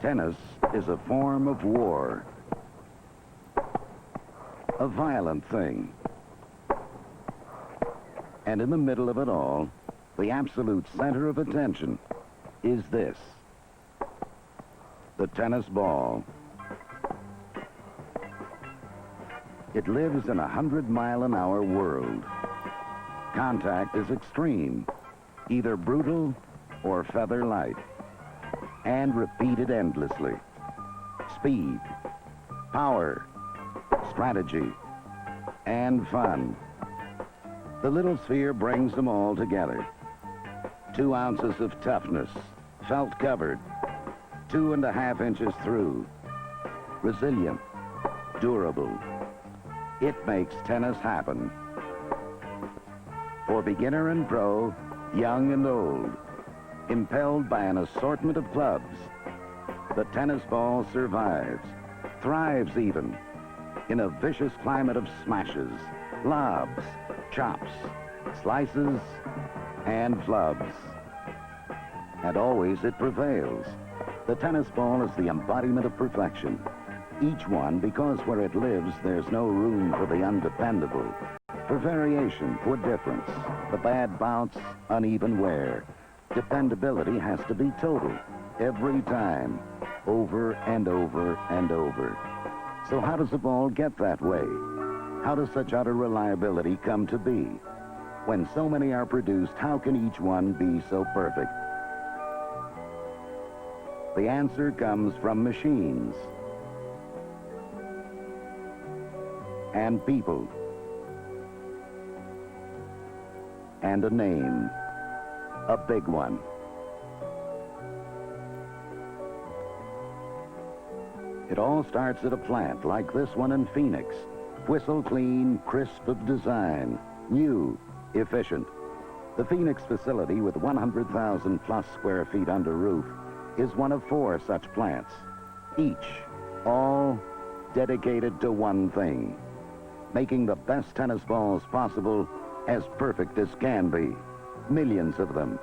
Tennis is a form of war. A violent thing. And in the middle of it all, the absolute center of attention is this: the tennis ball. It lives in a 100-mile-an-hour world. Contact is extreme, either brutal or feather light, and repeated endlessly. Speed, power, strategy, and fun. The little sphere brings them all together. 2 ounces of toughness, felt covered, 2.5 inches through. Resilient, durable. It makes tennis happen. For beginner and pro, young and old, impelled by an assortment of clubs, the tennis ball survives, thrives even, in a vicious climate of smashes, lobs, chops, slices, and flubs. And always it prevails. The tennis ball is the embodiment of perfection. Each one, because where it lives, there's no room for the undependable, for variation, for difference, the bad bounce, uneven wear. Dependability has to be total, every time, over and over and over. So how does the ball get that way? How does such utter reliability come to be? When so many are produced, how can each one be so perfect? The answer comes from machines and people and a name, a big one. It all starts at a plant like this one in Phoenix. Whistle clean, crisp of design, new, efficient. The Phoenix facility, with 100,000 plus square feet under roof, is one of 4 such plants, each all dedicated to one thing: making the best tennis balls possible, as perfect as can be. Millions of them.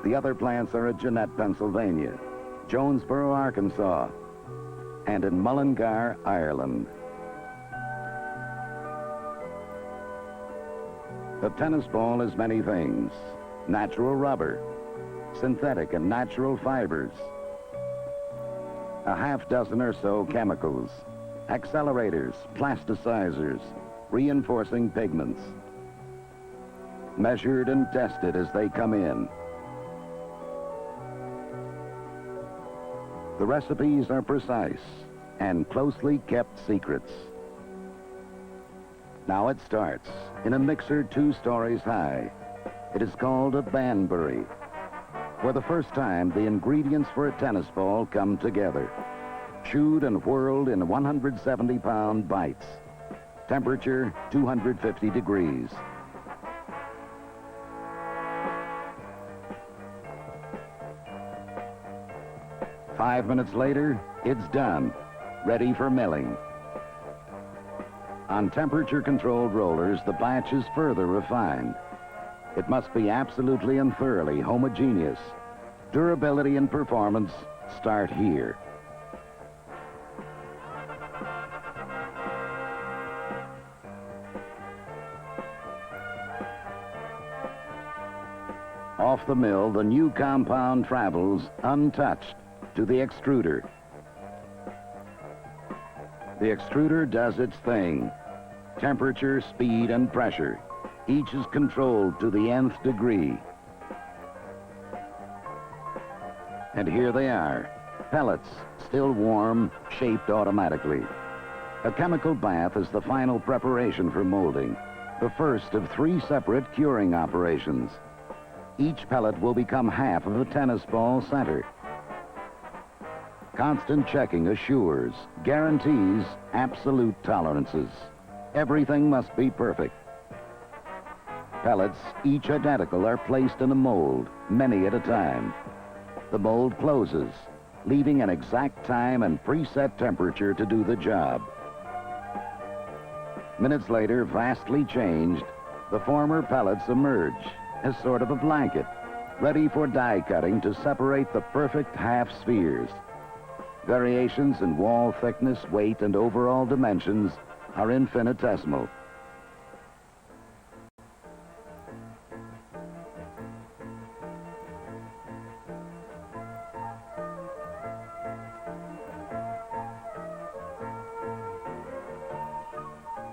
The other plants are at Jeanette, Pennsylvania, Jonesboro, Arkansas, and in Mullingar, Ireland. The tennis ball is many things: natural rubber, synthetic and natural fibers, a half dozen or so chemicals, accelerators, plasticizers, reinforcing pigments, measured and tested as they come in. The recipes are precise and closely kept secrets. Now it starts in a mixer 2 stories high. It is called a Banbury. For the first time, the ingredients for a tennis ball come together. Chewed and whirled in 170-pound bites. Temperature 250 degrees. Five minutes later, it's done, ready for milling. On temperature-controlled rollers, the batch is further refined. It must be absolutely and thoroughly homogeneous. Durability and performance start here. Off the mill, the new compound travels untouched to the extruder. The extruder does its thing. Temperature, speed, and pressure. Each is controlled to the nth degree. And here they are, pellets, still warm, shaped automatically. A chemical bath is the final preparation for molding, the first of 3 separate curing operations. Each pellet will become half of a tennis ball center. Constant checking assures, guarantees absolute tolerances. Everything must be perfect. Pellets, each identical, are placed in a mold, many at a time. The mold closes, leaving an exact time and preset temperature to do the job. Minutes later, vastly changed, the former pellets emerge as sort of a blanket, ready for die cutting to separate the perfect half spheres. Variations in wall thickness, weight, and overall dimensions are infinitesimal.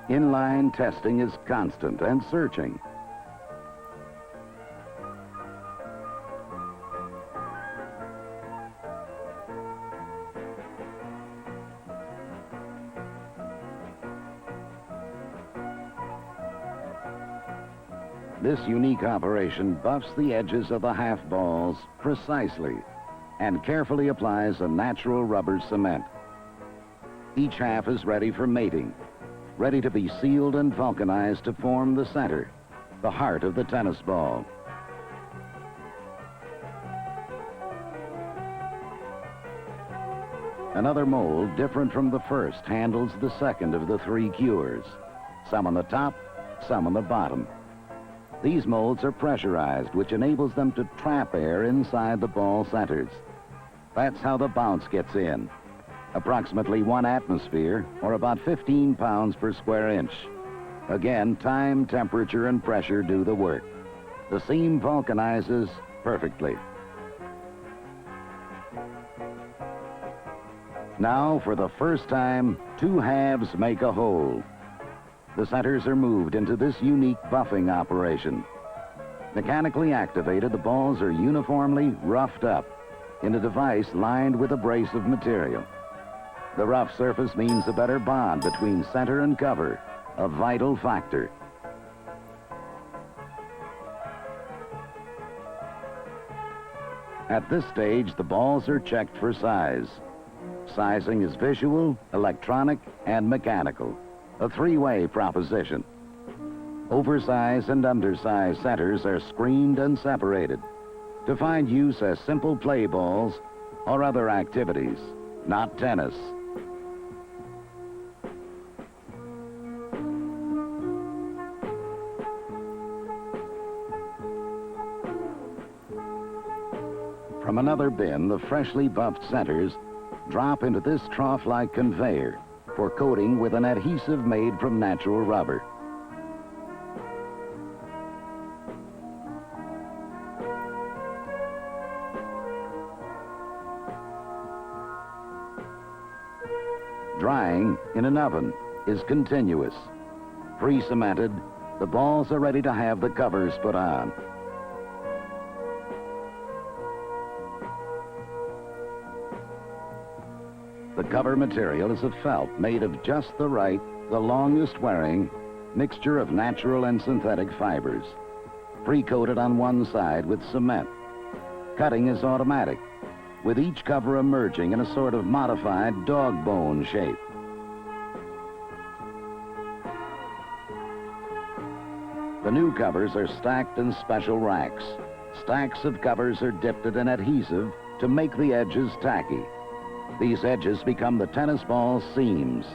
Inline testing is constant and searching. This unique operation buffs the edges of the half balls precisely and carefully applies a natural rubber cement. Each half is ready for mating, ready to be sealed and vulcanized to form the center, the heart of the tennis ball. Another mold, different from the first, handles the second of the three cures, some on the top, some on the bottom. These molds are pressurized, which enables them to trap air inside the ball centers. That's how the bounce gets in. Approximately 1 atmosphere, or about 15 pounds per square inch. Again, time, temperature, and pressure do the work. The seam vulcanizes perfectly. Now, for the first time, 2 halves make a whole. The centers are moved into this unique buffing operation. Mechanically activated, the balls are uniformly roughed up in a device lined with abrasive material. The rough surface means a better bond between center and cover, a vital factor. At this stage, the balls are checked for size. Sizing is visual, electronic, and mechanical. A 3-way proposition. Oversized and undersized centers are screened and separated to find use as simple play balls or other activities, not tennis. From another bin, the freshly buffed centers drop into this trough-like conveyor for coating with an adhesive made from natural rubber. Drying in an oven is continuous. Pre-cemented, the balls are ready to have the covers put on. The cover material is a felt made of just the right, the longest wearing mixture of natural and synthetic fibers, pre-coated on one side with cement. Cutting is automatic, with each cover emerging in a sort of modified dog bone shape. The new covers are stacked in special racks. Stacks of covers are dipped in adhesive to make the edges tacky. These edges become the tennis ball seams.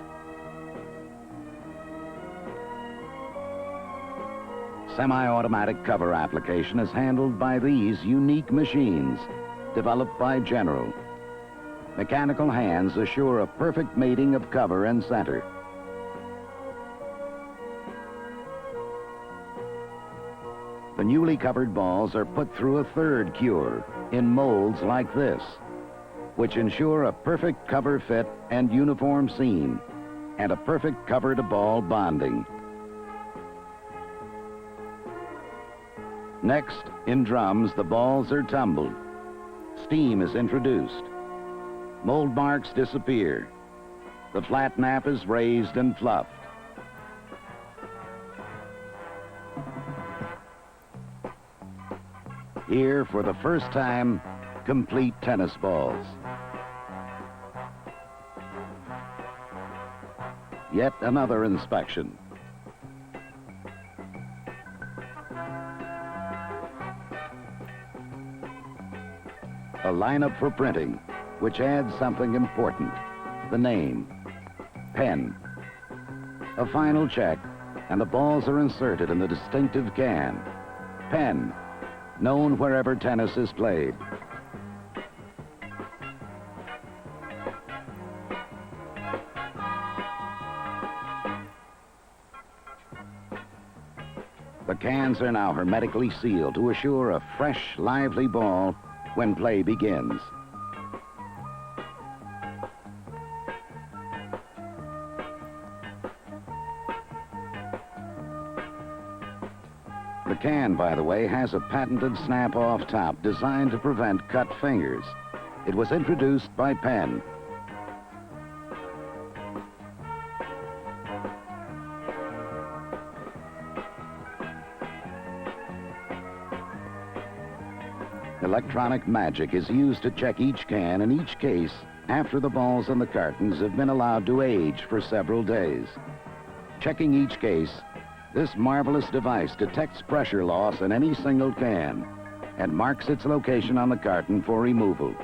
Semi-automatic cover application is handled by these unique machines, developed by General. Mechanical hands assure a perfect mating of cover and center. The newly covered balls are put through a third cure in molds like this, which ensure a perfect cover fit and uniform seam, and a perfect cover-to-ball bonding. Next, in drums, the balls are tumbled. Steam is introduced. Mold marks disappear. The flat nap is raised and fluffed. Here, for the first time, complete tennis balls. Yet another inspection. A lineup for printing, which adds something important, the name, Penn. A final check, and the balls are inserted in the distinctive can, Penn, known wherever tennis is played. cans are now hermetically sealed to assure a fresh, lively ball when play begins. The can, by the way, has a patented snap-off top designed to prevent cut fingers. It was introduced by Penn. Electronic magic is used to check each can and each case after the balls in the cartons have been allowed to age for several days. Checking each case, this marvelous device detects pressure loss in any single can and marks its location on the carton for removal.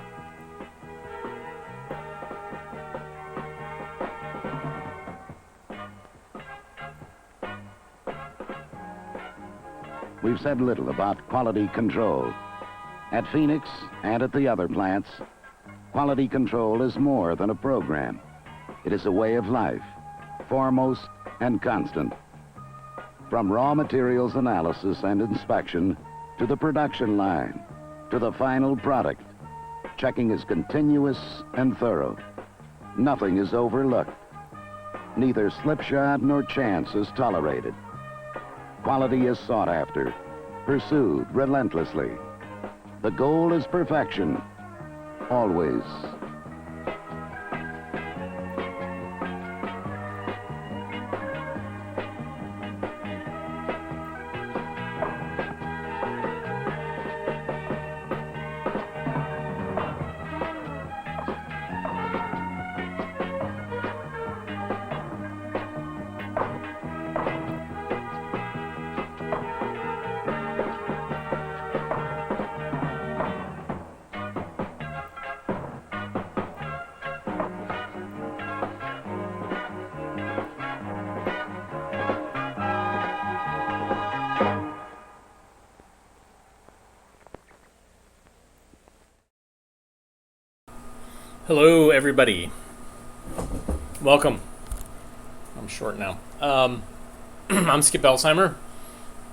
We've said little about quality control. At Phoenix and at the other plants, quality control is more than a program. It is a way of life, foremost and constant. From raw materials analysis and inspection to the production line, to the final product, checking is continuous and thorough. Nothing is overlooked. Neither slipshod nor chance is tolerated. Quality is sought after, pursued relentlessly. The goal is perfection, always. Hello, everybody. Welcome. I'm short now. I'm Skip Alzheimer,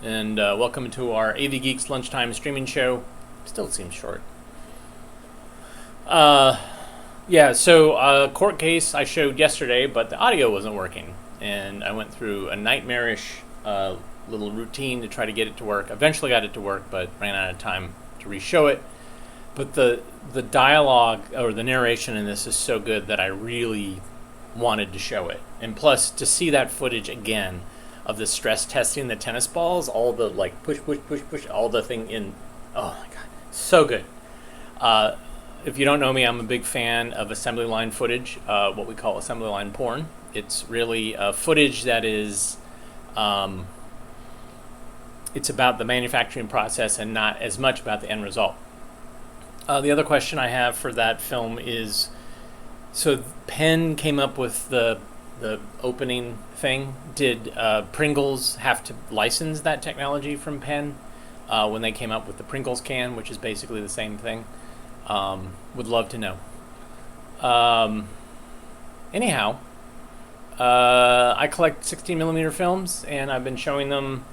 and welcome to our AV Geeks Lunchtime streaming show. Still seems short. Court case I showed yesterday, but the audio wasn't working, and I went through a nightmarish little routine to try to get it to work. Eventually got it to work, but ran out of time to re-show it. But the dialogue or the narration in this is so good that I really wanted to show it. And plus, to see that footage again of the stress testing the tennis balls, all the like push, all the thing in, oh my God, so good. If you don't know me, I'm a big fan of assembly line footage, what we call assembly line porn. It's really footage that is, it's about the manufacturing process and not as much about the end result. The other question I have for that film is, so Penn came up with the opening thing. Did Pringles have to license that technology from Penn when they came up with the Pringles can, which is basically the same thing? Would love to know. Anyhow, I collect 16mm films, and I've been showing them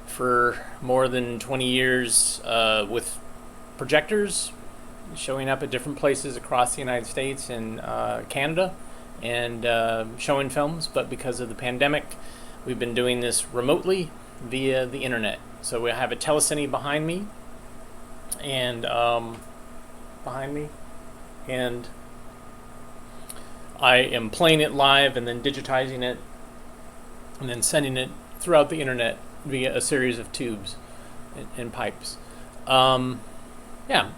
for more than 20 years with projectors, showing up at different places across the United States and Canada, and showing films. But because of the pandemic, we've been doing this remotely via the internet. So we have a telecine behind me, and I am playing it live and then digitizing it and then sending it throughout the internet via a series of tubes and pipes.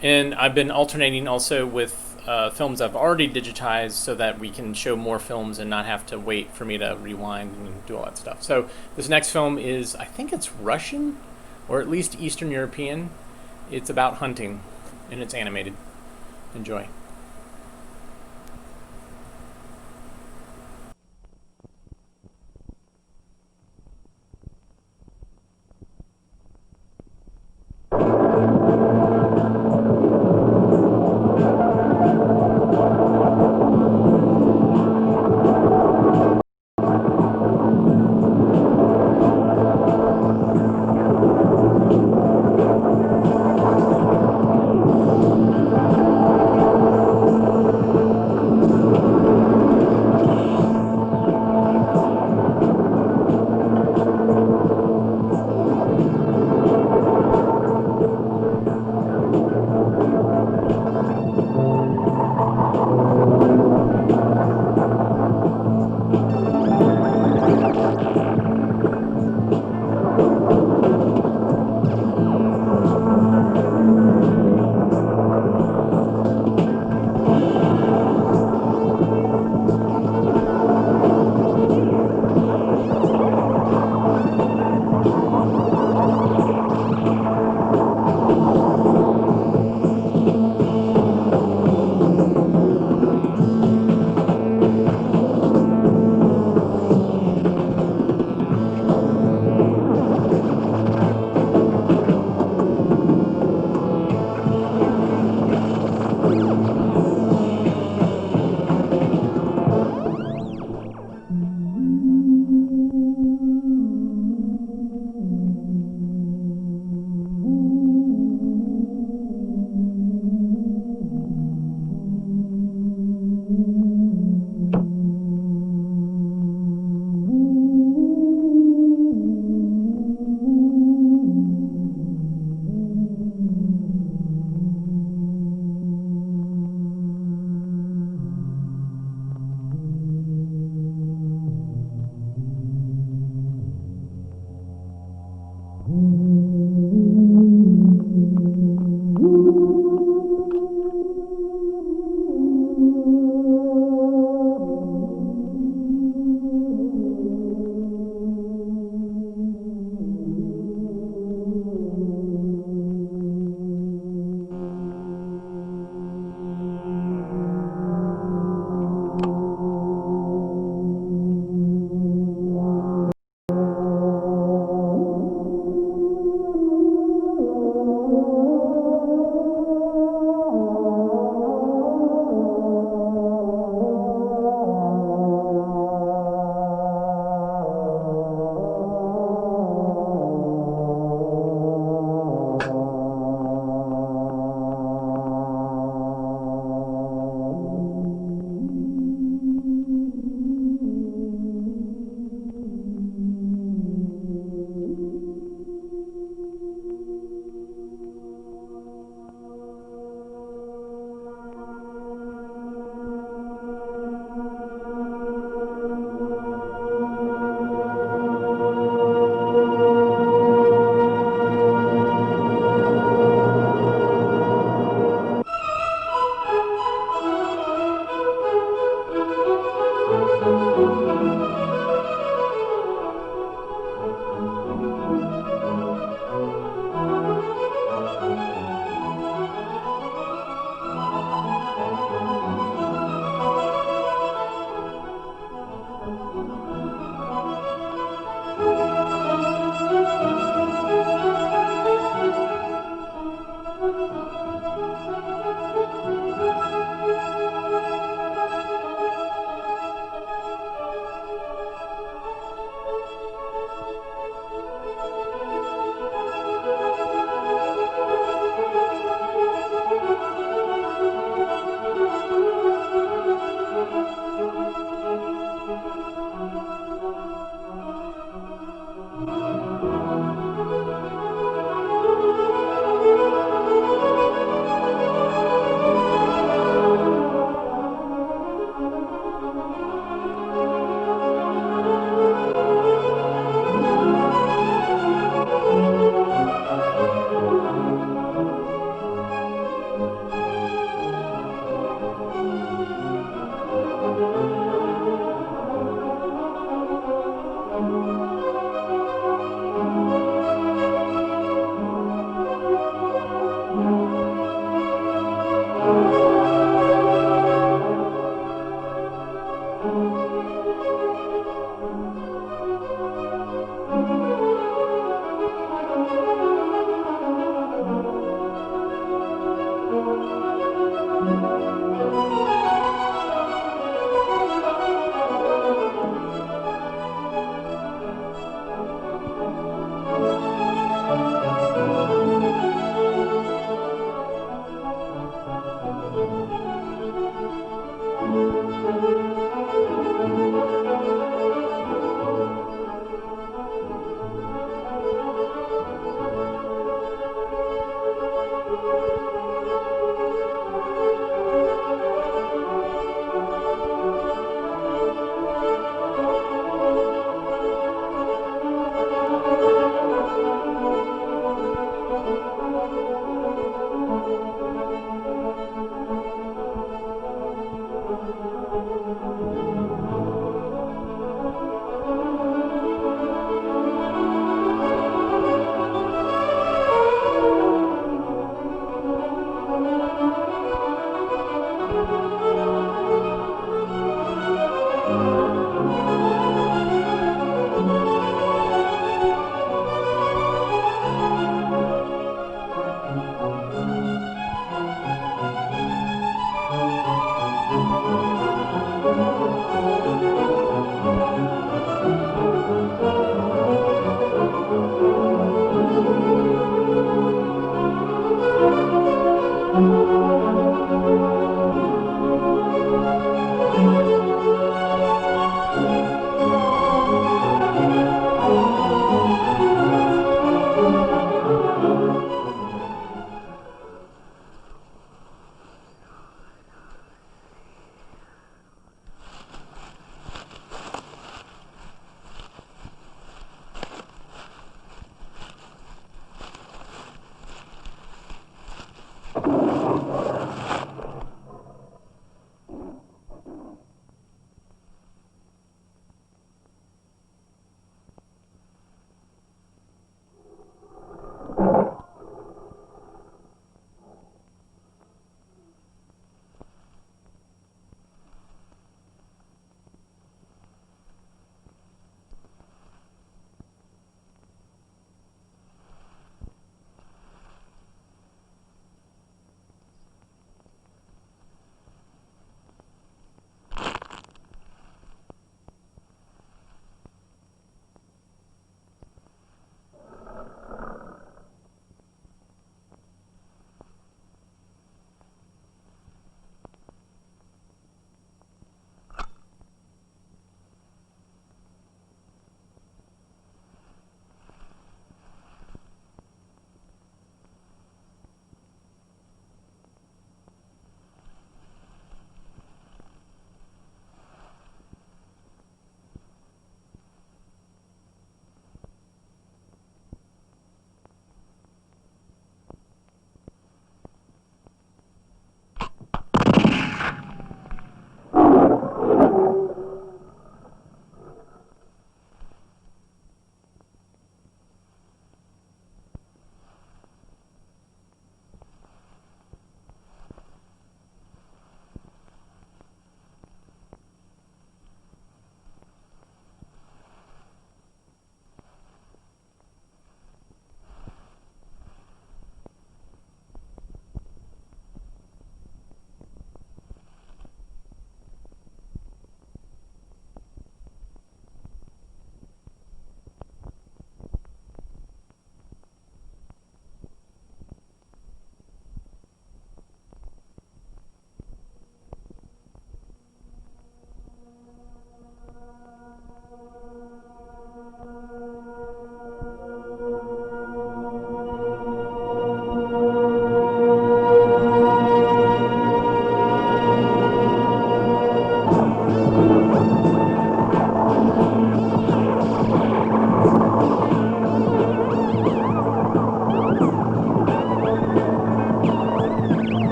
And I've been alternating also with films I've already digitized so that we can show more films and not have to wait for me to rewind and do all that stuff. So this next film is, I think it's Russian, or at least Eastern European. It's about hunting, and it's animated. Enjoy.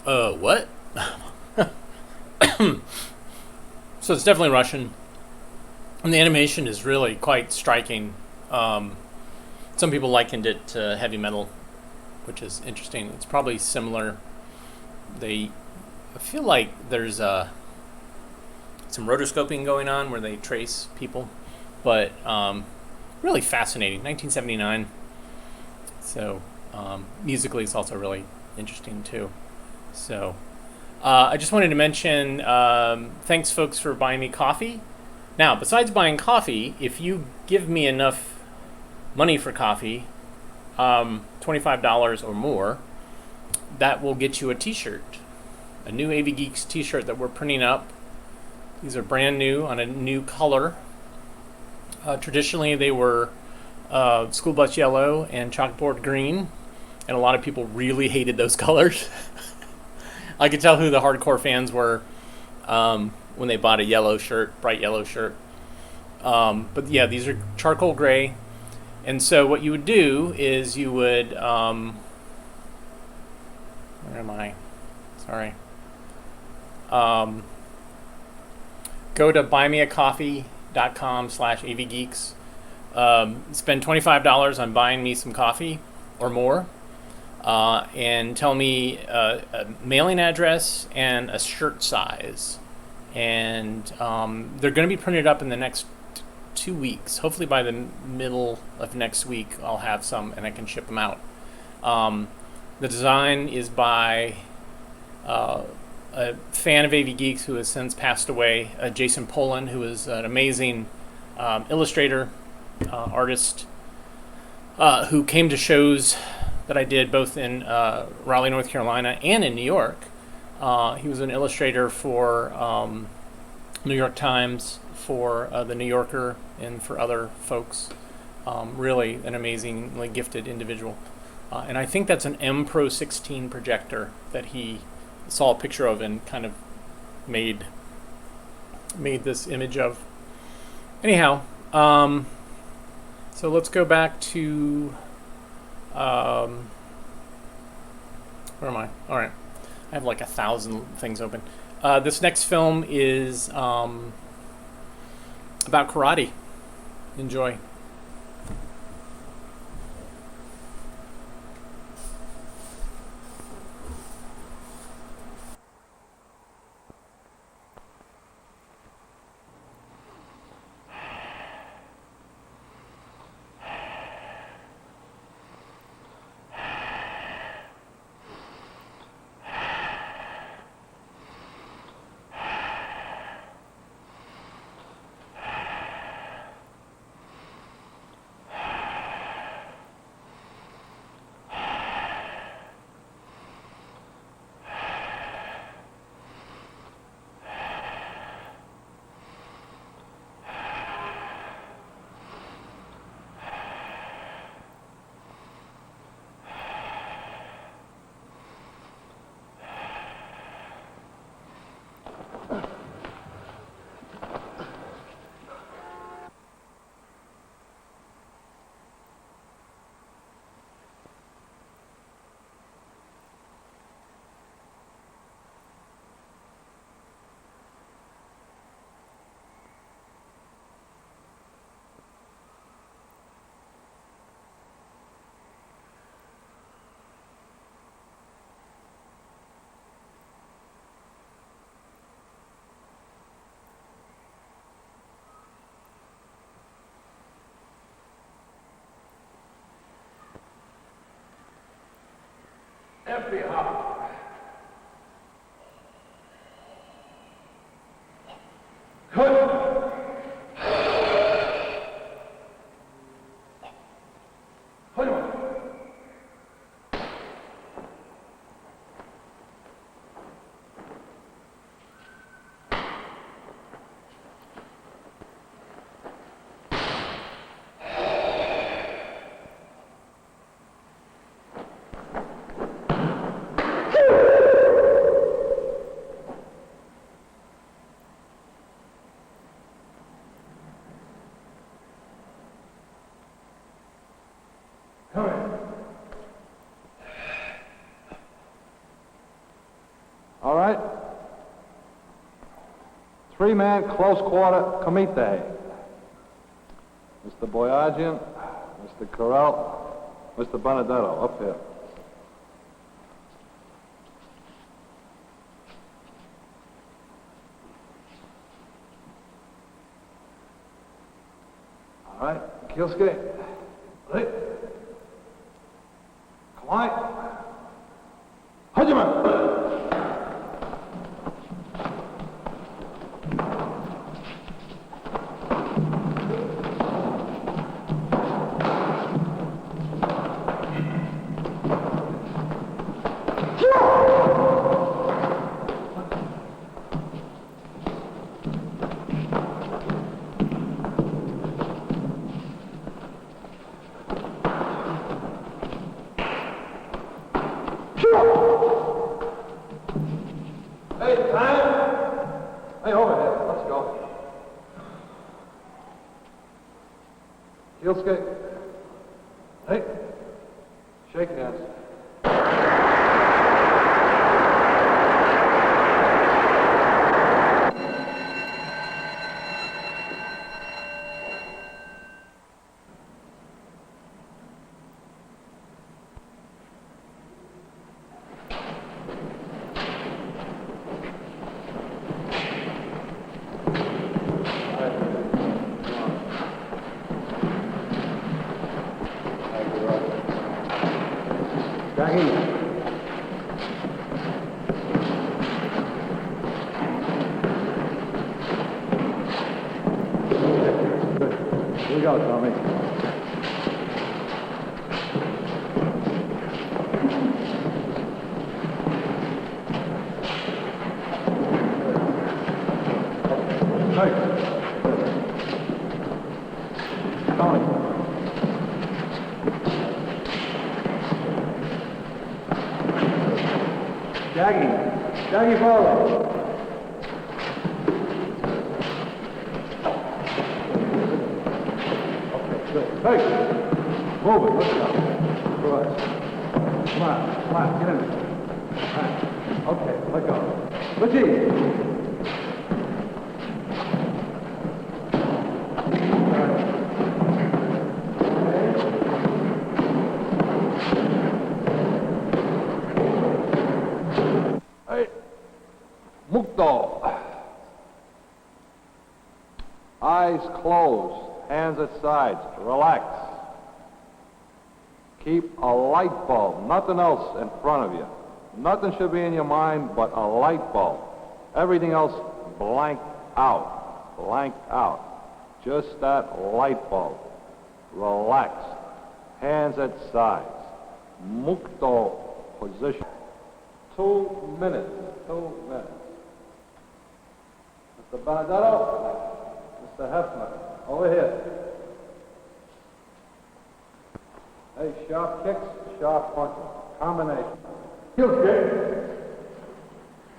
What? So it's definitely Russian. And the animation is really quite striking. Some people likened it to heavy metal, which is interesting. It's probably similar. I feel like there's some rotoscoping going on where they trace people, but really fascinating. 1979. So musically, it's also really interesting too. So I just wanted to mention thanks, folks, for buying me coffee. Now, besides buying coffee, if you give me enough money for coffee, $25 or more, that will get you a t-shirt, a new AV Geeks t-shirt that we're printing up. These are brand new on a new color. Traditionally, they were school bus yellow and chalkboard green, and a lot of people really hated those colors. I could tell who the hardcore fans were when they bought a yellow shirt, bright yellow shirt. But yeah, these are charcoal gray. And so what you would do is you would, where am I? Sorry. Go to buymeacoffee.com/avgeeks. Spend $25 on buying me some coffee or more. And tell me a mailing address and a shirt size. And they're going to be printed up in the next 2 weeks. Hopefully by the middle of next week I'll have some and I can ship them out. The design is by a fan of AV Geeks who has since passed away, Jason Poland, who is an amazing illustrator, artist, who came to shows that I did both in Raleigh, North Carolina and in New York. He was an illustrator for New York Times, for the New Yorker, and for other folks. Really an amazingly gifted individual. And I think that's an M Pro 16 projector that he saw a picture of and kind of made this image of. Anyhow, so let's go back to where am I? All right, I have like 1,000 things open. This next film is about karate. Enjoy. FBI. Good. Three-man close quarter comite. Mr. Boyajian, Mr. Corral, Mr. Benedetto, up here. All right, Kielski. Ready? Come on. Hajime. Hey, time! Hey, over here. Let's go. Heel skate. Hey. Shake hands. Jackie. Good. Here we go, Tommy. Hey. Tommy. Jackie forward. Okay, good. Hey, move it. Let's go. Good. Come on, get in there. All right. Okay, let go. Richie. Mukto. Eyes closed, hands at sides. Relax. Keep a light bulb, nothing else in front of you. Nothing should be in your mind but a light bulb. Everything else blanked out. Blanked out. Just that light bulb. Relax. Hands at sides. Mukto position. 2 minutes. 2 minutes. Mr. Benedetto, Mr. Hefner, over here. Hey, sharp kicks, sharp punches. Combination. Heel kick.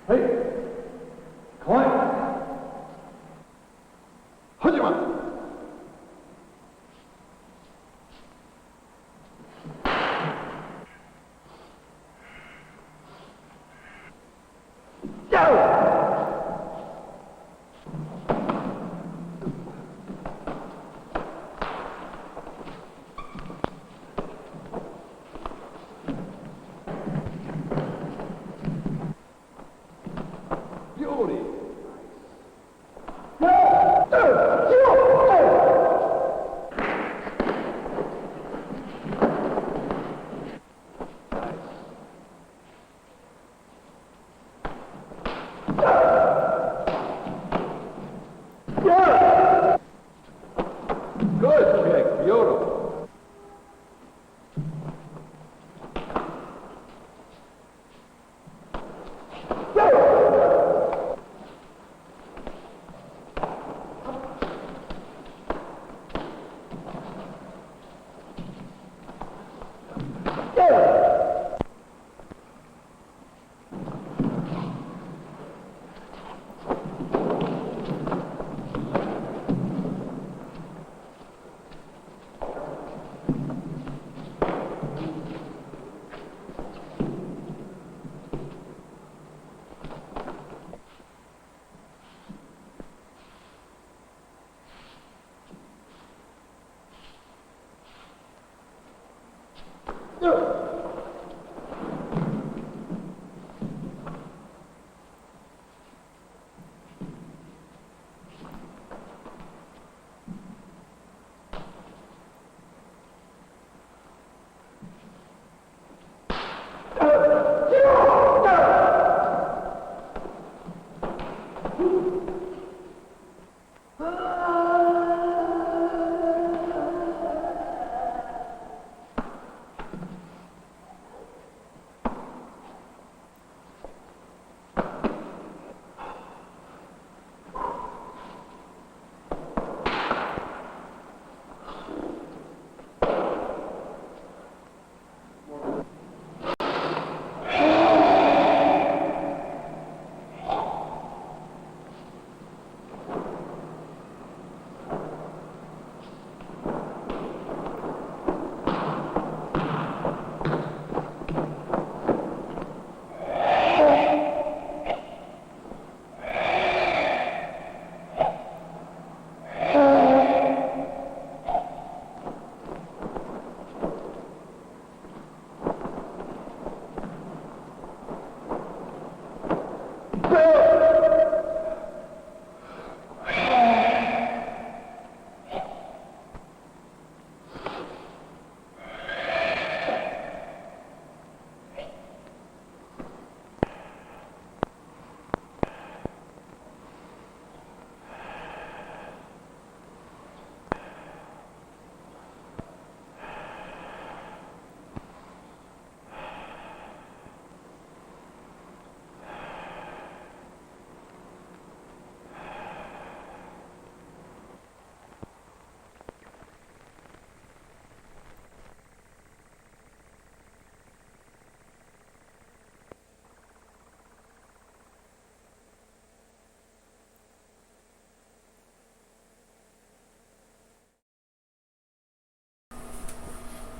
Hey. Climb. Hajima.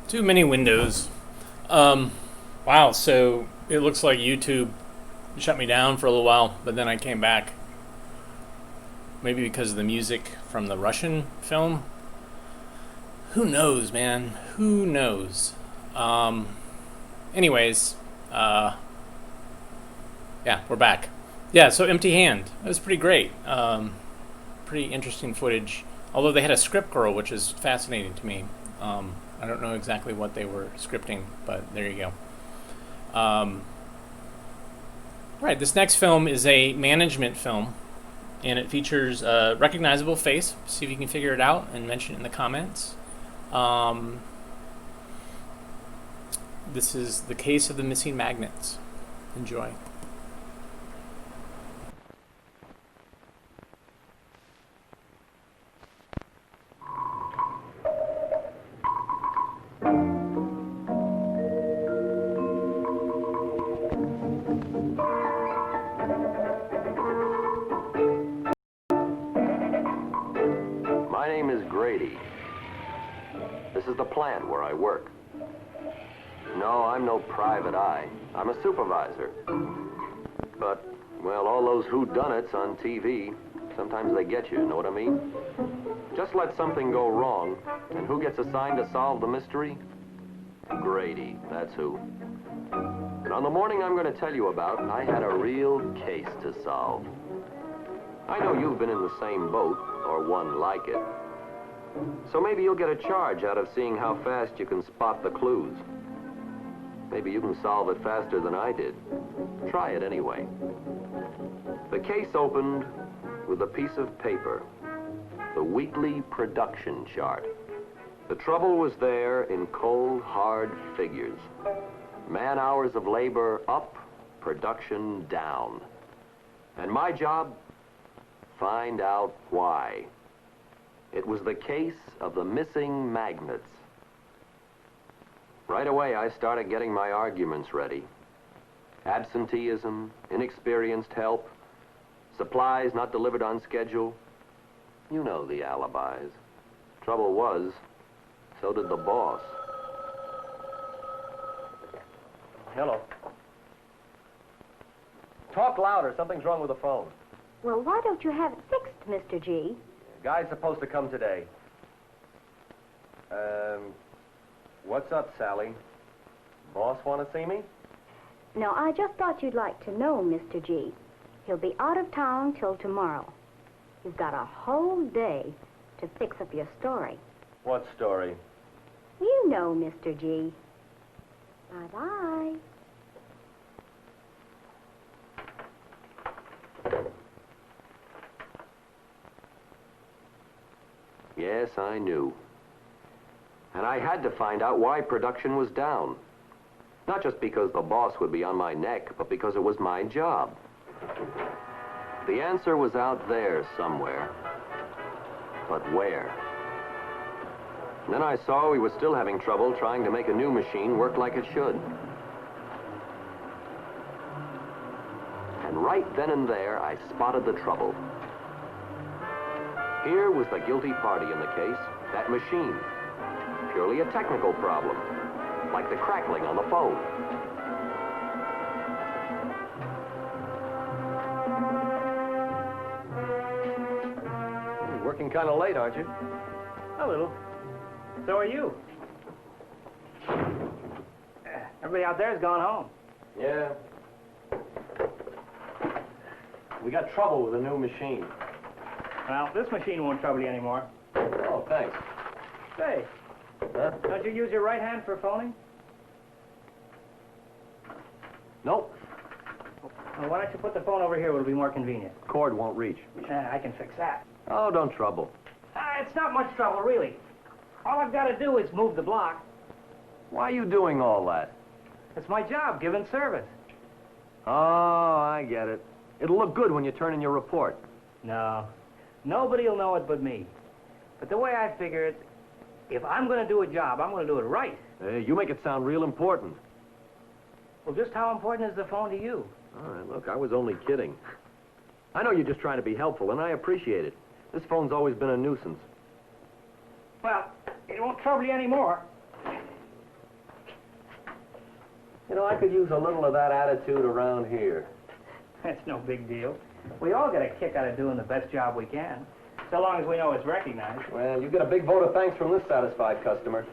Too many windows. Wow, so it looks like YouTube shut me down for a little while, but then I came back. Maybe because of the music from the Russian film? Who knows, man? Who knows? Anyways, yeah, we're back. Yeah, so Empty Hand. That was pretty great. Pretty interesting footage. Although they had a script girl, which is fascinating to me. I don't know exactly what they were scripting, but there you go. Right, this next film is a management film, and it features a recognizable face. See if you can figure it out and mention it in the comments. This is The Case of the Missing Magnets. Enjoy. My name is Grady. This is the plant where I work. No, I'm no private eye. I'm a supervisor. But, well, all those whodunits on TV, sometimes they get you, know what I mean? Just let something go wrong, and who gets assigned to solve the mystery? Grady, that's who. And on the morning I'm going to tell you about, I had a real case to solve. I know you've been in the same boat, or one like it. So maybe you'll get a charge out of seeing how fast you can spot the clues. Maybe you can solve it faster than I did. Try it anyway. The case opened with a piece of paper, the weekly production chart. The trouble was there in cold, hard figures. Man-hours of labor up, production down. And my job? Find out why. It was the case of the missing magnets. Right away, I started getting my arguments ready. Absenteeism, inexperienced help, supplies not delivered on schedule. You know the alibis. Trouble was, so did the boss. Hello. Talk louder. Something's wrong with the phone. Well, why don't you have it fixed, Mr. G? Guy's supposed to come today. What's up, Sally? Boss want to see me? No, I just thought you'd like to know, Mr. G. He'll be out of town till tomorrow. You've got a whole day to fix up your story. What story? You know, Mr. G. Bye-bye. Yes, I knew. And I had to find out why production was down. Not just because the boss would be on my neck, but because it was my job. The answer was out there somewhere. But where? And then I saw he was still having trouble trying to make a new machine work like it should. And right then and there, I spotted the trouble. Here was the guilty party in the case, that machine. Purely a technical problem, like the crackling on the phone. You're working kind of late, aren't you? A little. So are you. Everybody out there's gone home. Yeah. We got trouble with a new machine. Well, this machine won't trouble you anymore. Oh, thanks. Say, Huh? don't you use your right hand for phoning? Nope. Well, why don't you put the phone over here? It'll be more convenient. Cord won't reach. I can fix that. Oh, don't trouble. It's not much trouble, really. All I've got to do is move the block. Why are you doing all that? It's my job, giving service. Oh, I get it. It'll look good when you turn in your report. No, nobody will know it but me. But the way I figure it, if I'm going to do a job, I'm going to do it right. Hey, you make it sound real important. Well, just how important is the phone to you? All right, look, I was only kidding. I know you're just trying to be helpful, and I appreciate it. This phone's always been a nuisance. Well, it won't trouble you anymore. You know, I could use a little of that attitude around here. That's no big deal. We all get a kick out of doing the best job we can, so long as we know it's recognized. Well, you get a big vote of thanks from this satisfied customer.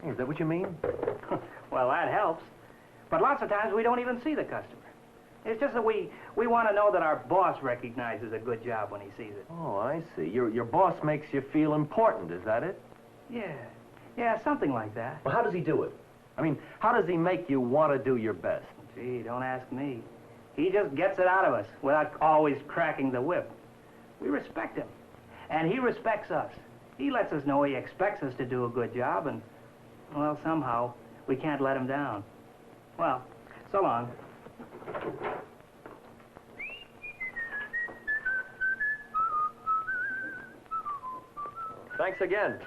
Hey, is that what you mean? Well, that helps. But lots of times we don't even see the customer. It's just that we want to know that our boss recognizes a good job when he sees it. Oh, I see. Your boss makes you feel important, is that it? Yeah, something like that. Well, how does he do it? I mean, how does he make you want to do your best? Gee, don't ask me. He just gets it out of us without always cracking the whip. We respect him, and he respects us. He lets us know he expects us to do a good job, and, well, somehow, we can't let him down. Well, so long. Thanks again.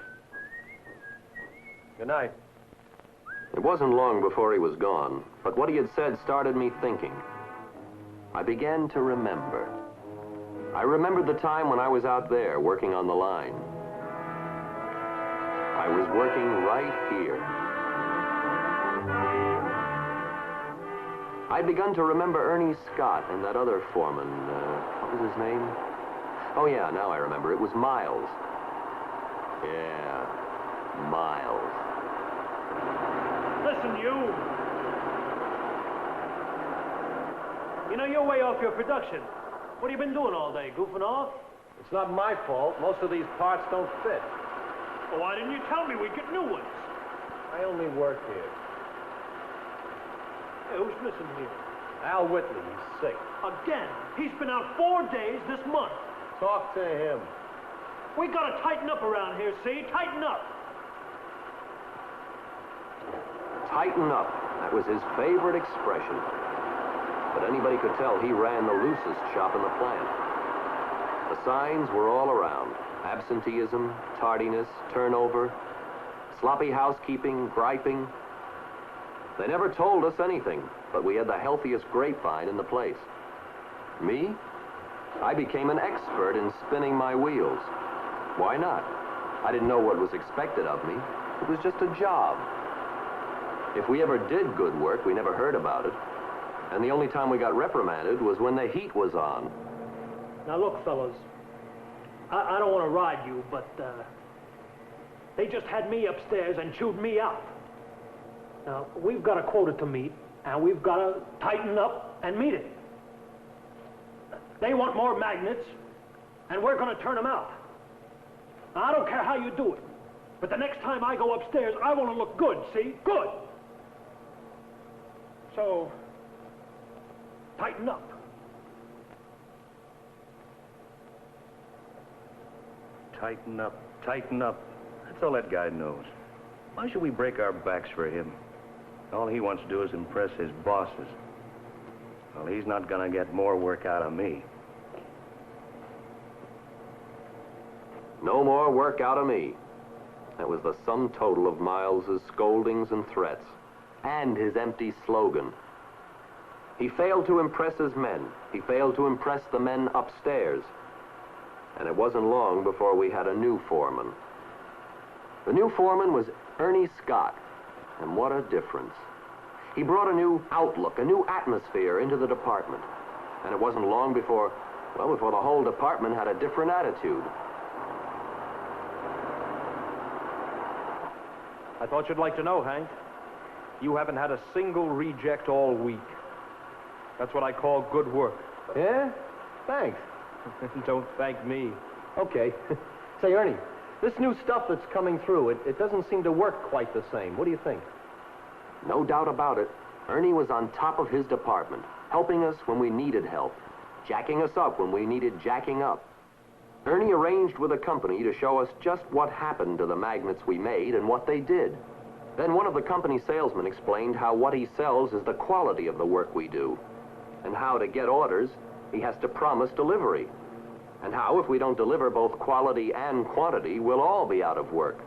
Good night. It wasn't long before he was gone, but what he had said started me thinking. I began to remember. I remembered the time when I was out there working on the line. I was working right here. I'd begun to remember Ernie Scott and that other foreman, what was his name? Oh yeah, now I remember, it was Miles. Yeah, Miles. Listen, you. You know, you're way off your production. What have you been doing all day, goofing off? It's not my fault. Most of these parts don't fit. Well, why didn't you tell me we'd get new ones? I only work here. Hey, who's missing here? Al Whitley, he's sick. Again. He's been out 4 days this month. Talk to him. We gotta tighten up around here, see? Tighten up. Tighten up. That was his favorite expression. But anybody could tell he ran the loosest shop in the plant. The signs were all around. Absenteeism, tardiness, turnover, sloppy housekeeping, griping. They never told us anything, but we had the healthiest grapevine in the place. Me? I became an expert in spinning my wheels. Why not? I didn't know what was expected of me. It was just a job. If we ever did good work, we never heard about it. And the only time we got reprimanded was when the heat was on. Now, look, fellas. I don't want to ride you, but they just had me upstairs and chewed me out. Now, we've got a quota to meet, and we've got to tighten up and meet it. They want more magnets, and we're going to turn them out. Now, I don't care how you do it, but the next time I go upstairs, I want to look good, see? Good. So, tighten up. Tighten up, tighten up. That's all that guy knows. Why should we break our backs for him? All he wants to do is impress his bosses. Well, he's not gonna get more work out of me. No more work out of me. That was the sum total of Miles's scoldings and threats, and his empty slogan. He failed to impress his men. He failed to impress the men upstairs. And it wasn't long before we had a new foreman. The new foreman was Ernie Scott, and what a difference. He brought a new outlook, a new atmosphere into the department. And it wasn't long before the whole department had a different attitude. I thought you'd like to know, Hank. You haven't had a single reject all week. That's what I call good work. Yeah? Thanks. Don't thank me. Okay. Say, Ernie, this new stuff that's coming through, it doesn't seem to work quite the same. What do you think? No doubt about it, Ernie was on top of his department, helping us when we needed help, jacking us up when we needed jacking up. Ernie arranged with a company to show us just what happened to the magnets we made and what they did. Then one of the company salesmen explained how what he sells is the quality of the work we do, and how to get orders, he has to promise delivery, and how if we don't deliver both quality and quantity, we'll all be out of work.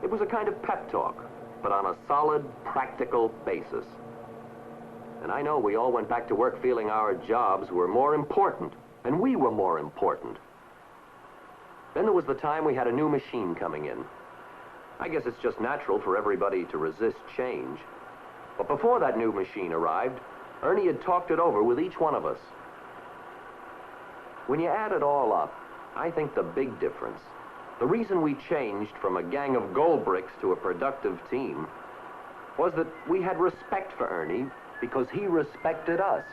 It was a kind of pep talk, but on a solid, practical basis. And I know we all went back to work feeling our jobs were more important, and we were more important. Then there was the time we had a new machine coming in. I guess it's just natural for everybody to resist change. But before that new machine arrived, Ernie had talked it over with each one of us. When you add it all up, I think the big difference, the reason we changed from a gang of gold bricks to a productive team, was that we had respect for Ernie because he respected us.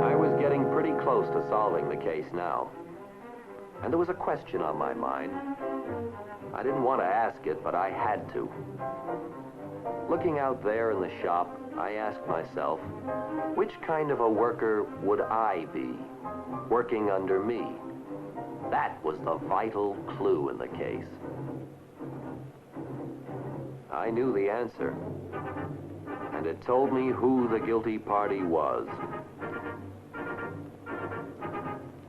I was getting pretty close to solving the case now. And there was a question on my mind. I didn't want to ask it, but I had to. Looking out there in the shop, I asked myself, which kind of a worker would I be, working under me? That was the vital clue in the case. I knew the answer, and it told me who the guilty party was.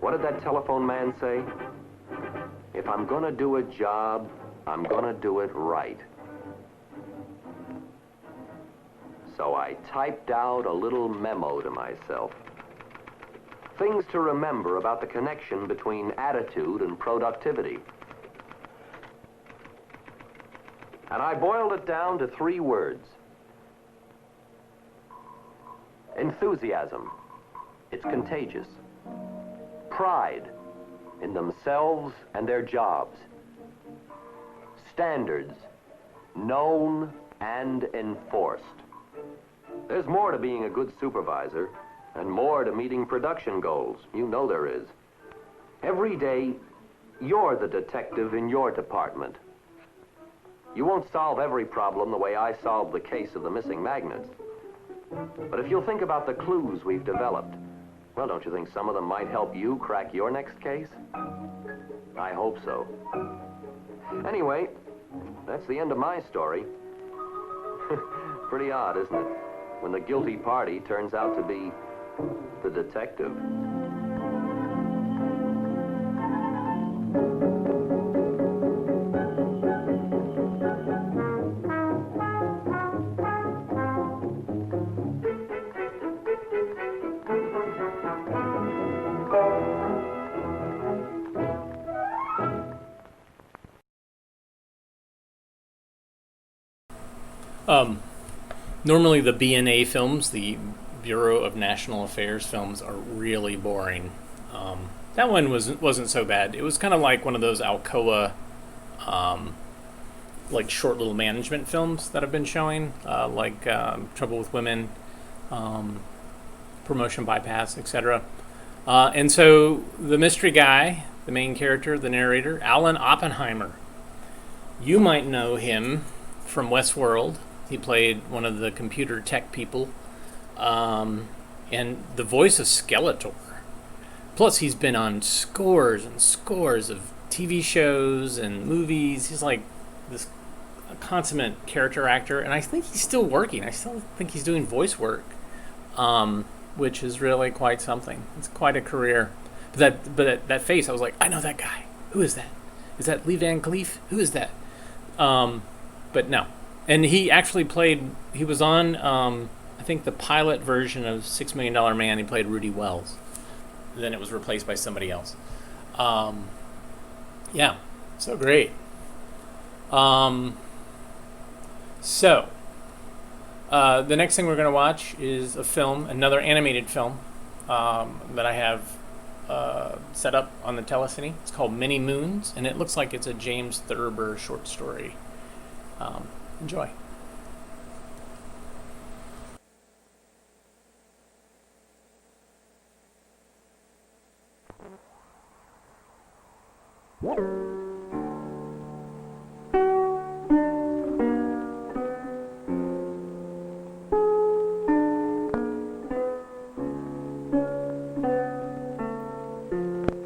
What did that telephone man say? If I'm gonna do a job, I'm gonna do it right. So I typed out a little memo to myself. Things to remember about the connection between attitude and productivity. And I boiled it down to 3 words. Enthusiasm. It's contagious. Pride in themselves and their jobs. Standards. Known and enforced. There's more to being a good supervisor and more to meeting production goals. You know there is. Every day, you're the detective in your department. You won't solve every problem the way I solved the case of the missing magnets. But if you'll think about the clues we've developed, well, don't you think some of them might help you crack your next case? I hope so. Anyway, that's the end of my story. Pretty odd, isn't it? When the guilty party turns out to be the detective. Normally the BNA films, the Bureau of National Affairs films, are really boring. That one wasn't so bad. It was kind of like one of those Alcoa like short little management films that I've been showing, like Trouble with Women, Promotion Bypass, etc. And so the mystery guy, the main character, the narrator, Alan Oppenheimer. You might know him from Westworld. He played one of the computer tech people, and the voice of Skeletor. Plus, he's been on scores and scores of TV shows and movies. He's like this consummate character actor, and I think he's still working. I still think he's doing voice work, which is really quite something. It's quite a career. But that face, I was like, I know that guy. Who is that? Is that Lee Van Cleef? Who is that? But no. And he actually played, he was on, I think, the pilot version of $6 Million Man. He played Rudy Wells. Then it was replaced by somebody else. Yeah, so great. So, the next thing we're going to watch is a film, another animated film that I have set up on the telecine. It's called Many Moons, and it looks like it's a James Thurber short story. Enjoy.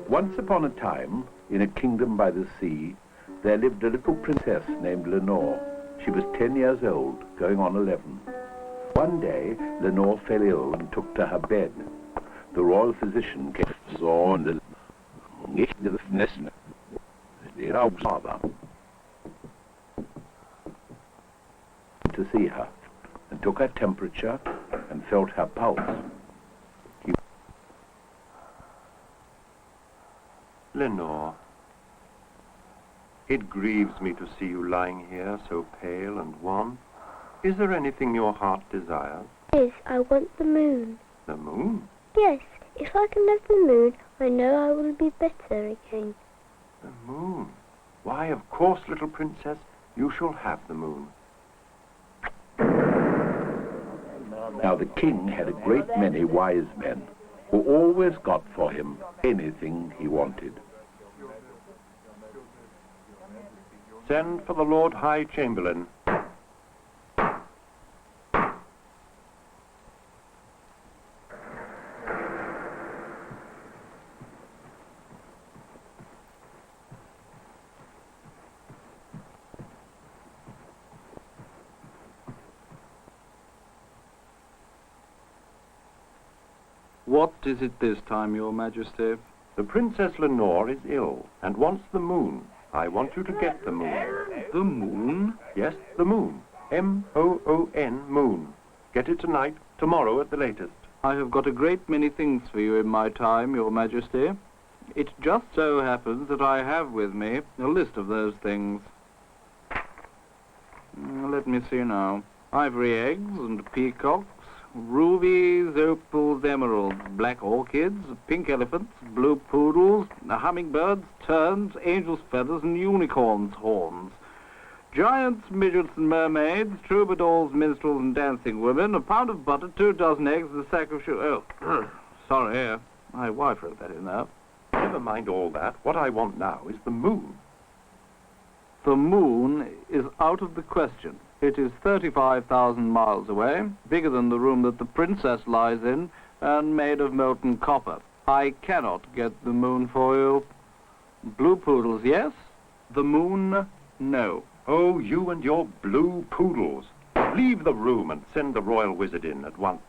Once upon a time, in a kingdom by the sea, there lived a little princess named Lenore. She was 10 years old, going on 11. One day, Lenore fell ill and took to her bed. The royal physician came on the father to see her, and took her temperature and felt her pulse. Lenore, it grieves me to see you lying here so pale and wan. Is there anything your heart desires? Yes, I want the moon. The moon? Yes, if I can have the moon, I know I will be better again. The moon? Why, of course, little princess, you shall have the moon. Now the king had a great many wise men who always got for him anything he wanted. Send for the Lord High Chamberlain. What is it this time, Your Majesty? The Princess Lenore is ill and wants the moon. I want you to get the moon. The moon? Yes, the moon. M-O-O-N, moon. Get it tonight, tomorrow at the latest. I have got a great many things for you in my time, Your Majesty. It just so happens that I have with me a list of those things. Let me see now. Ivory eggs and peacocks, rubies, opals, emeralds, black orchids, pink elephants, blue poodles, hummingbirds, terns, angels' feathers, and unicorns' horns. Giants, midgets, and mermaids, troubadours, minstrels, and dancing women, a pound of butter, 2 dozen eggs, and a sack of sugar. Oh, sorry, my wife wrote that in there. Never mind all that. What I want now is the moon. The moon is out of the question. It is 35,000 miles away, bigger than the room that the princess lies in, and made of molten copper. I cannot get the moon for you. Blue poodles, yes. The moon, no. Oh, you and your blue poodles. Leave the room and send the royal wizard in at once.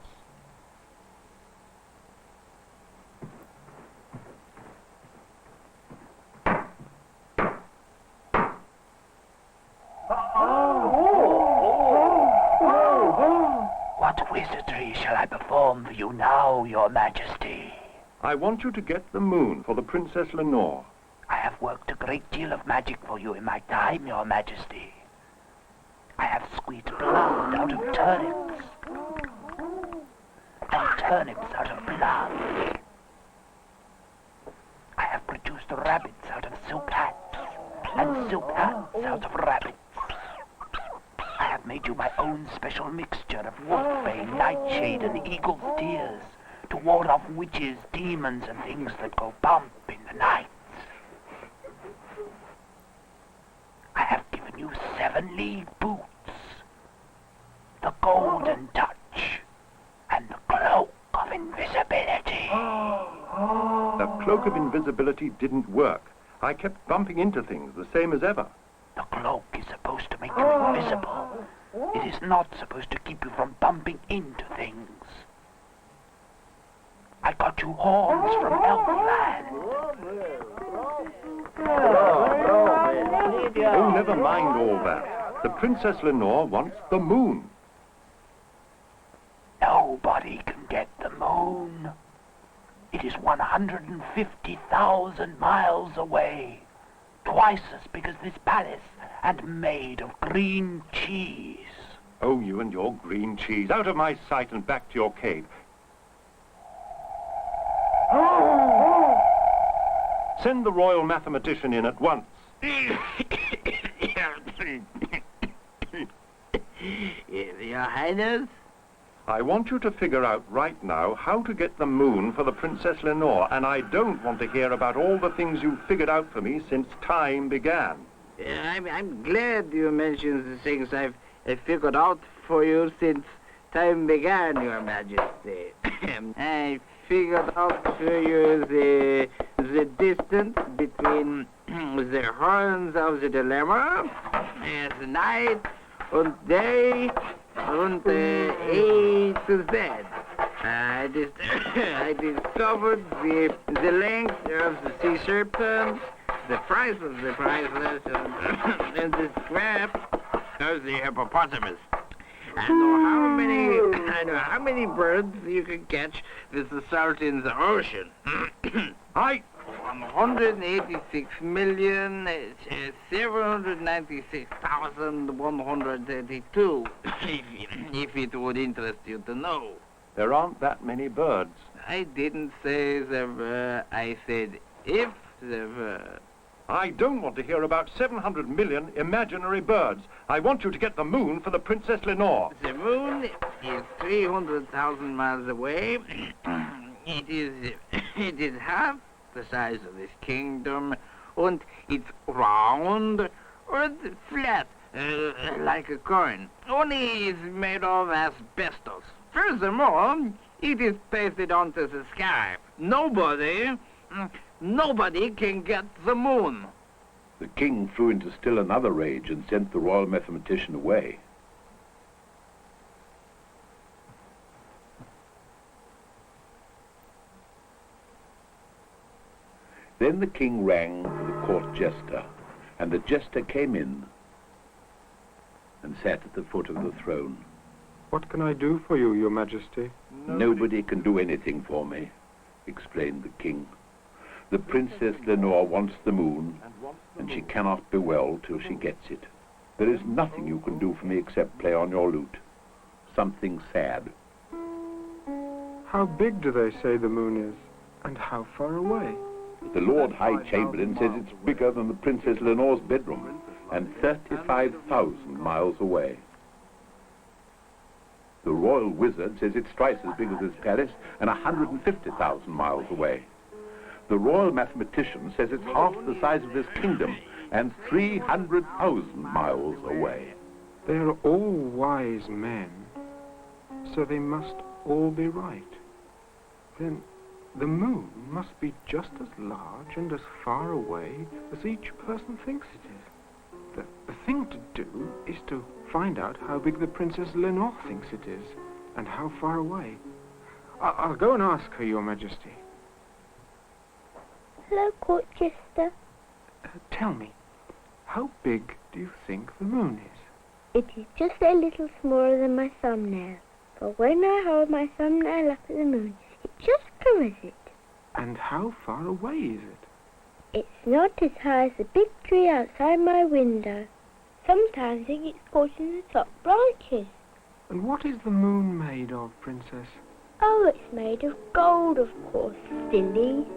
What wizardry shall I perform for you now, Your Majesty? I want you to get the moon for the Princess Lenore. I have worked a great deal of magic for you in my time, Your Majesty. I have squeezed blood out of turnips, and turnips out of blood. I have produced rabbits out of silk hats, and silk hats out of rabbits. made you my own special mixture of wolfbane, nightshade, and eagle's tears to ward off witches, demons, and things that go bump in the night. I have given you 7-league boots, the golden touch, and the cloak of invisibility. The cloak of invisibility didn't work. I kept bumping into things, the same as ever. The cloak is supposed to make you invisible. It is not supposed to keep you from bumping into things. I got you horns from Elfland. Oh, never mind all that. The Princess Lenore wants the moon. Nobody can get the moon. It is 150,000 miles away. Twice as big as this palace, and made of green cheese. Oh, you and your green cheese. Out of my sight and back to your cave. Send the royal mathematician in at once. Your Highness? I want you to figure out right now how to get the moon for the Princess Lenore, and I don't want to hear about all the things you've figured out for me since time began. I'm glad you mentioned the things I've figured out for you since time began, Your Majesty. I figured out for you the distance between the horns of the dilemma, the night and day, and A to Z. I discovered the length of the sea serpent, the price of the priceless, and the scrap of the hippopotamus. I know how many birds you can catch with the salt in the ocean. 186,796,132, if it would interest you to know. There aren't that many birds. I didn't say there were. I said if there were. I don't want to hear about 700 million imaginary birds. I want you to get the moon for the Princess Lenore. The moon is 300,000 miles away. It is half the size of this kingdom, and it's round and flat, like a coin. Only it's made of asbestos. Furthermore, it is pasted onto the sky. Nobody can get the moon. The king flew into still another rage and sent the royal mathematician away. Then the king rang for the court jester, and the jester came in and sat at the foot of the throne. What can I do for you, Your Majesty? Nobody can do anything for me, explained the king. The Princess Lenore wants the moon, and she cannot be well till she gets it. There is nothing you can do for me except play on your lute. Something sad. How big do they say the moon is, and how far away? The Lord High Chamberlain says it's bigger than the Princess Lenore's bedroom, and 35,000 miles away. The royal wizard says it's twice as big as this palace and 150,000 miles away. The royal mathematician says it's half the size of this kingdom and 300,000 miles away. They're all wise men, so they must all be right. Then the moon must be just as large and as far away as each person thinks it is. The thing to do is to find out how big the Princess Lenore thinks it is, and how far away. I'll go and ask her, Your Majesty. Hello, court jester. Tell me, how big do you think the moon is? It is just a little smaller than my thumbnail. But when I hold my thumbnail up at the moon, it just covers it. And how far away is it? It's not as high as the big tree outside my window. Sometimes it gets caught in the top branches. And what is the moon made of, Princess? Oh, it's made of gold, of course, silly.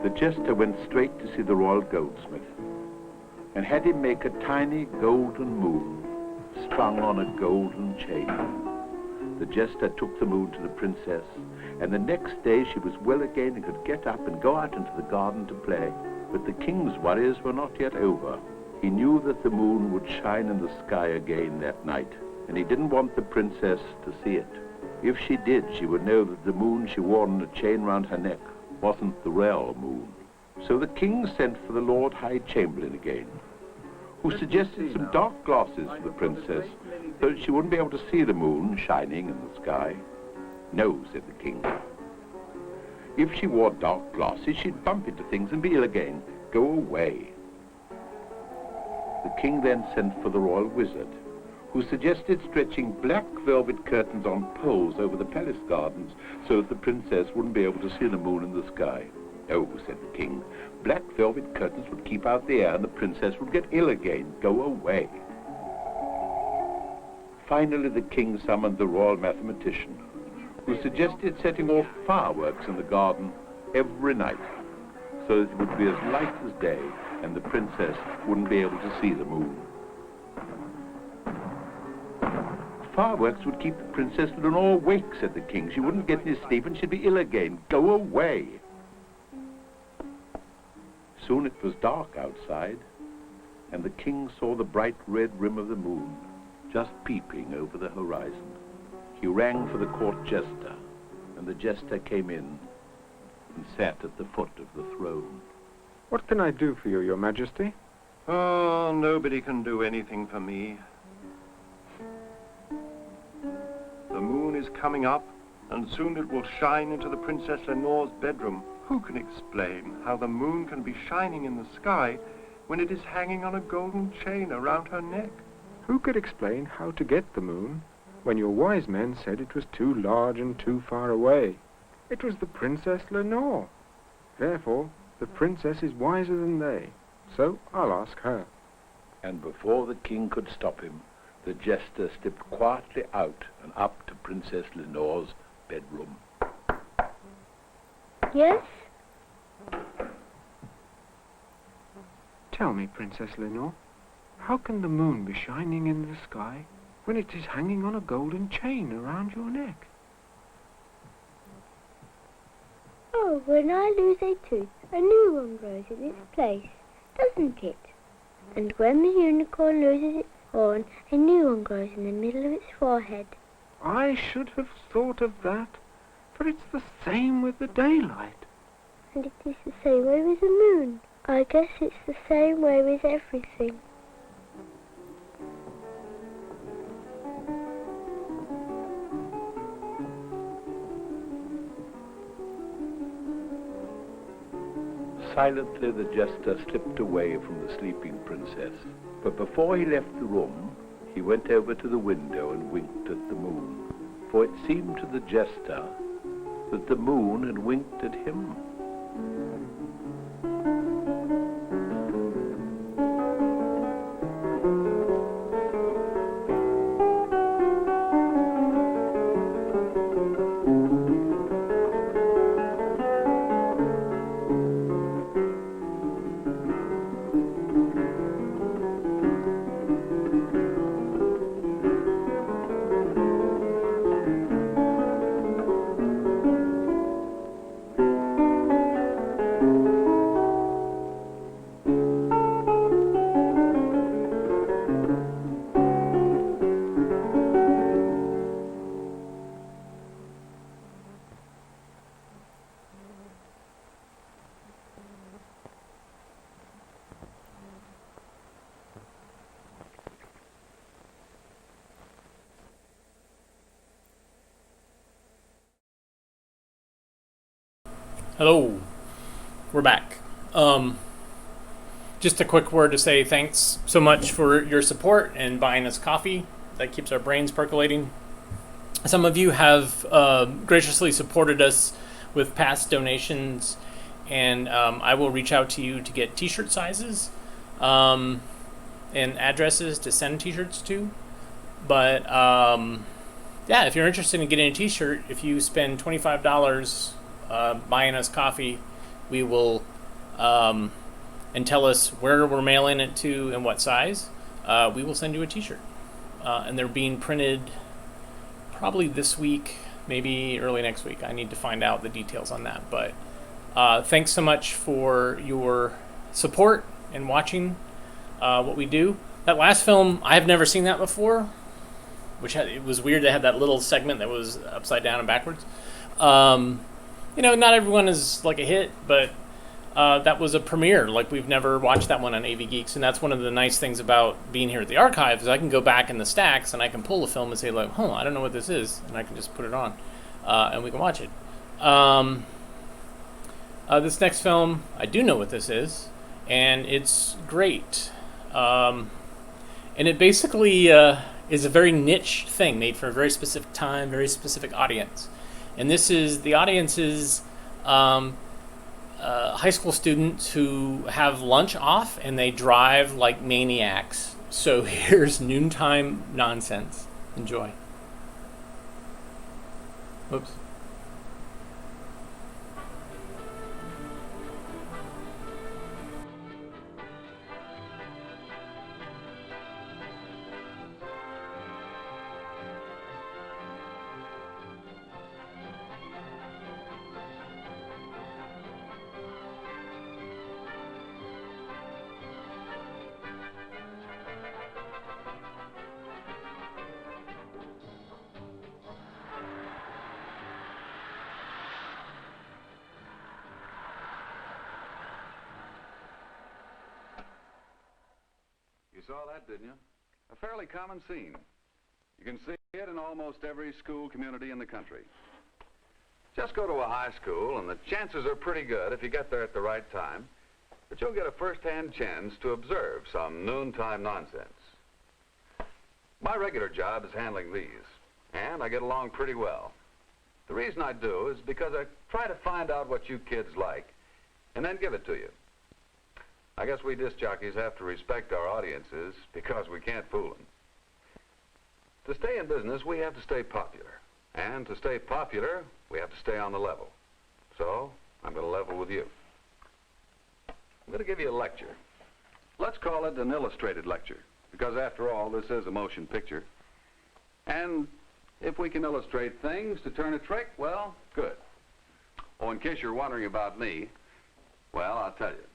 The jester went straight to see the royal goldsmith and had him make a tiny golden moon strung on a golden chain. The jester took the moon to the princess, and the next day she was well again and could get up and go out into the garden to play. But the king's worries were not yet over. He knew that the moon would shine in the sky again that night, and he didn't want the princess to see it. If she did, she would know that the moon she wore on a chain round her neck wasn't the real moon. So the king sent for the Lord High Chamberlain again, who suggested some dark glasses for the princess so that she wouldn't be able to see the moon shining in the sky. No, said the king. If she wore dark glasses, she'd bump into things and be ill again. Go away. The king then sent for the royal wizard, who suggested stretching black velvet curtains on poles over the palace gardens so that the princess wouldn't be able to see the moon in the sky. Oh, said the king, black velvet curtains would keep out the air and the princess would get ill again. Go away. Finally, the king summoned the royal mathematician, who suggested setting off fireworks in the garden every night so that it would be as light as day and the princess wouldn't be able to see the moon. Fireworks would keep the Princess Lenore awake, said the king. She wouldn't get any sleep and she'd be ill again. Go away. Soon it was dark outside, and the king saw the bright red rim of the moon just peeping over the horizon. He rang for the court jester, and the jester came in and sat at the foot of the throne. What can I do for you, Your Majesty? Oh, nobody can do anything for me. The moon is coming up, and soon it will shine into the Princess Lenore's bedroom. Who can explain how the moon can be shining in the sky when it is hanging on a golden chain around her neck? Who could explain how to get the moon when your wise men said it was too large and too far away? It was the Princess Lenore. Therefore, the princess is wiser than they. So I'll ask her. And before the king could stop him, the jester slipped quietly out and up to Princess Lenore's bedroom. Yes? Tell me, Princess Lenore, how can the moon be shining in the sky when it is hanging on a golden chain around your neck? Oh, when I lose a tooth, a new one grows in its place, doesn't it? And when the unicorn loses its horn, a new one grows in the middle of its forehead. I should have thought of that, for it's the same with the daylight. And it is the same way with the moon. I guess it's the same way with everything. Silently, the jester slipped away from the sleeping princess. But before he left the room, he went over to the window and winked at the moon. For it seemed to the jester that the moon had winked at him. Hello, we're back. Just a quick word to say thanks so much for your support and buying us coffee. That keeps our brains percolating. Some of you have graciously supported us with past donations, and I will reach out to you to get t-shirt sizes and addresses to send t-shirts to. But yeah, if you're interested in getting a t-shirt, if you spend $25 buying us coffee, we will and tell us where we're mailing it to and what size, we will send you a t-shirt. and they're being printed probably this week, maybe early next week. I need to find out the details on that. But thanks so much for your support and watching what we do. That last film, I have never seen that before, it was weird to have that little segment that was upside down and backwards. You know, not everyone is like a hit, but that was a premiere. Like, we've never watched that one on AV Geeks, and that's one of the nice things about being here at the archive is I can go back in the stacks and I can pull the film and say, like, I don't know what this is, and I can just put it on, and we can watch it. This next film, I do know what this is, and it's great. And it basically is a very niche thing made for a very specific time, very specific audience. And this is, the audience is high school students who have lunch off and they drive like maniacs. So here's Noontime Nonsense. Enjoy. Whoops. You saw that, didn't you? A fairly common scene. You can see it in almost every school community in the country. Just go to a high school, and the chances are pretty good if you get there at the right time that you'll get a first-hand chance to observe some noontime nonsense. My regular job is handling these, and I get along pretty well. The reason I do is because I try to find out what you kids like and then give it to you. I guess we disc jockeys have to respect our audiences because we can't fool them. To stay in business, we have to stay popular. And to stay popular, we have to stay on the level. So, I'm going to level with you. I'm going to give you a lecture. Let's call it an illustrated lecture, because after all, this is a motion picture. And if we can illustrate things to turn a trick, well, good. Oh, in case you're wondering about me, well, I'll tell you.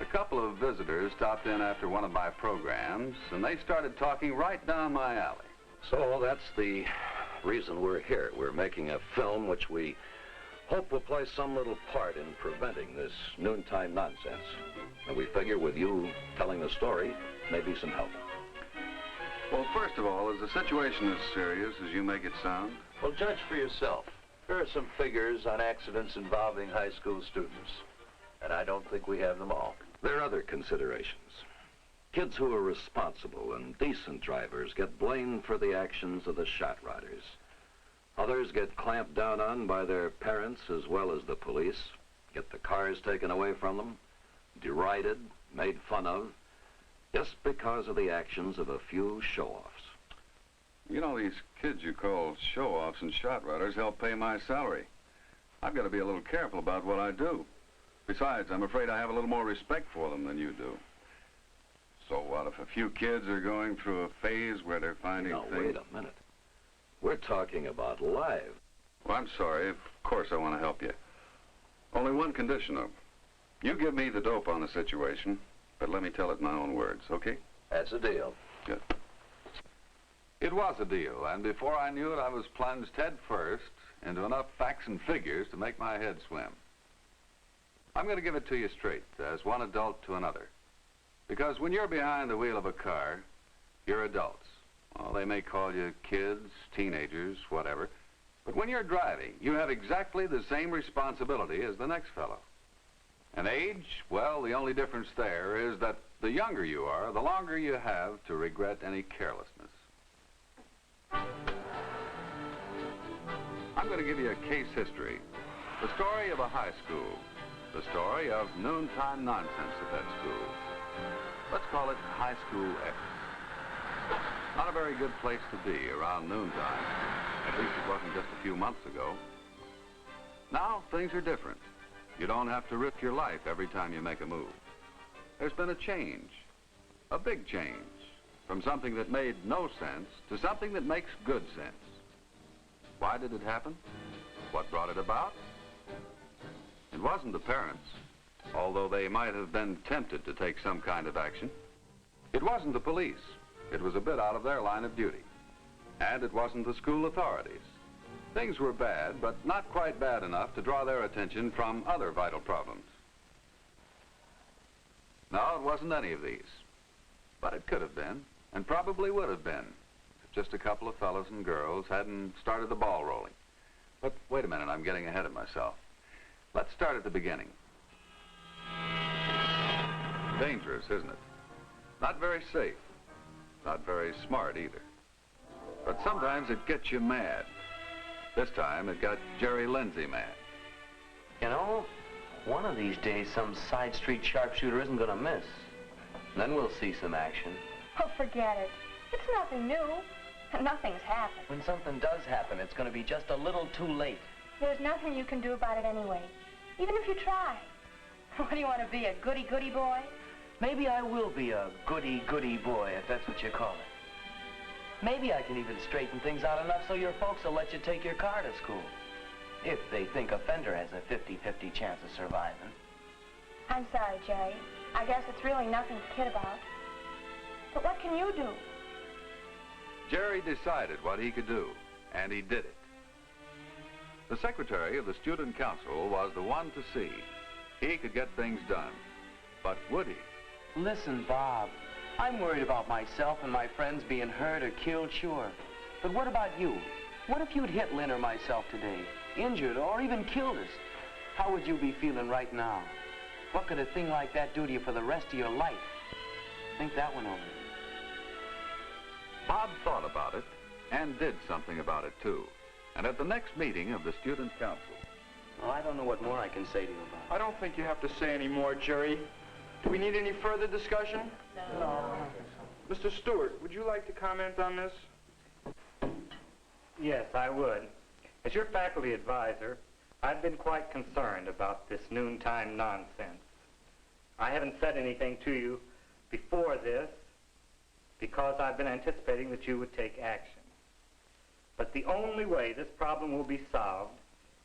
A couple of visitors stopped in after one of my programs, and they started talking right down my alley. So that's the reason we're here. We're making a film which we hope will play some little part in preventing this noontime nonsense. And we figure with you telling the story, maybe some help. Well, first of all, is the situation as serious as you make it sound? Well, judge for yourself. Here are some figures on accidents involving high school students, and I don't think we have them all. There are other considerations. Kids who are responsible and decent drivers get blamed for the actions of the shot riders. Others get clamped down on by their parents as well as the police, get the cars taken away from them, derided, made fun of, just because of the actions of a few show-offs. You know, these kids you call show-offs and shot riders help pay my salary. I've got to be a little careful about what I do. Besides, I'm afraid I have a little more respect for them than you do. So what if a few kids are going through a phase where they're finding things... Wait a minute. We're talking about live. Well, I'm sorry. Of course I want to help you. Only one condition, though. You give me the dope on the situation, but let me tell it in my own words, okay? That's a deal. Good. It was a deal, and before I knew it, I was plunged head first into enough facts and figures to make my head swim. I'm going to give it to you straight, as one adult to another. Because when you're behind the wheel of a car, you're adults. Well, they may call you kids, teenagers, whatever. But when you're driving, you have exactly the same responsibility as the next fellow. And age, well, the only difference there is that the younger you are, the longer you have to regret any carelessness. I'm going to give you a case history. The story of a high school. The story of noontime nonsense at that school. Let's call it High School X. Not a very good place to be around noontime. At least it wasn't just a few months ago. Now, things are different. You don't have to risk your life every time you make a move. There's been a change. A big change. from something that made no sense to something that makes good sense. Why did it happen? What brought it about? It wasn't the parents, although they might have been tempted to take some kind of action. It wasn't the police. It was a bit out of their line of duty. And it wasn't the school authorities. Things were bad, but not quite bad enough to draw their attention from other vital problems. No, it wasn't any of these. But it could have been, and probably would have been, if just a couple of fellows and girls hadn't started the ball rolling. But wait a minute, I'm getting ahead of myself. Let's start at the beginning. Dangerous, isn't it? Not very safe. Not very smart either. But sometimes it gets you mad. This time it got Jerry Lindsay mad. You know, one of these days some side street sharpshooter isn't going to miss. Then we'll see some action. Oh, forget it. It's nothing new. Nothing's happened. When something does happen, it's going to be just a little too late. There's nothing you can do about it anyway, even if you try. What, do you want to be, a goody-goody boy? Maybe I will be a goody-goody boy, if that's what you call it. Maybe I can even straighten things out enough so your folks will let you take your car to school. If they think a fender has a 50-50 chance of surviving. I'm sorry, Jerry. I guess it's really nothing to kid about. But what can you do? Jerry decided what he could do, and he did it. The secretary of the student council was the one to see. He could get things done. But would he? Listen, Bob, I'm worried about myself and my friends being hurt or killed, sure. But what about you? What if you'd hit Lynn or myself today, injured or even killed us? How would you be feeling right now? What could a thing like that do to you for the rest of your life? Think that one over. Bob thought about it and did something about it, too. And at the next meeting of the student council... Well, I don't know what more I can say to you about it. I don't think you have to say any more, Jerry. Do we need any further discussion? No. Mr. Stewart, would you like to comment on this? Yes, I would. As your faculty advisor, I've been quite concerned about this noontime nonsense. I haven't said anything to you before this because I've been anticipating that you would take action. But the only way this problem will be solved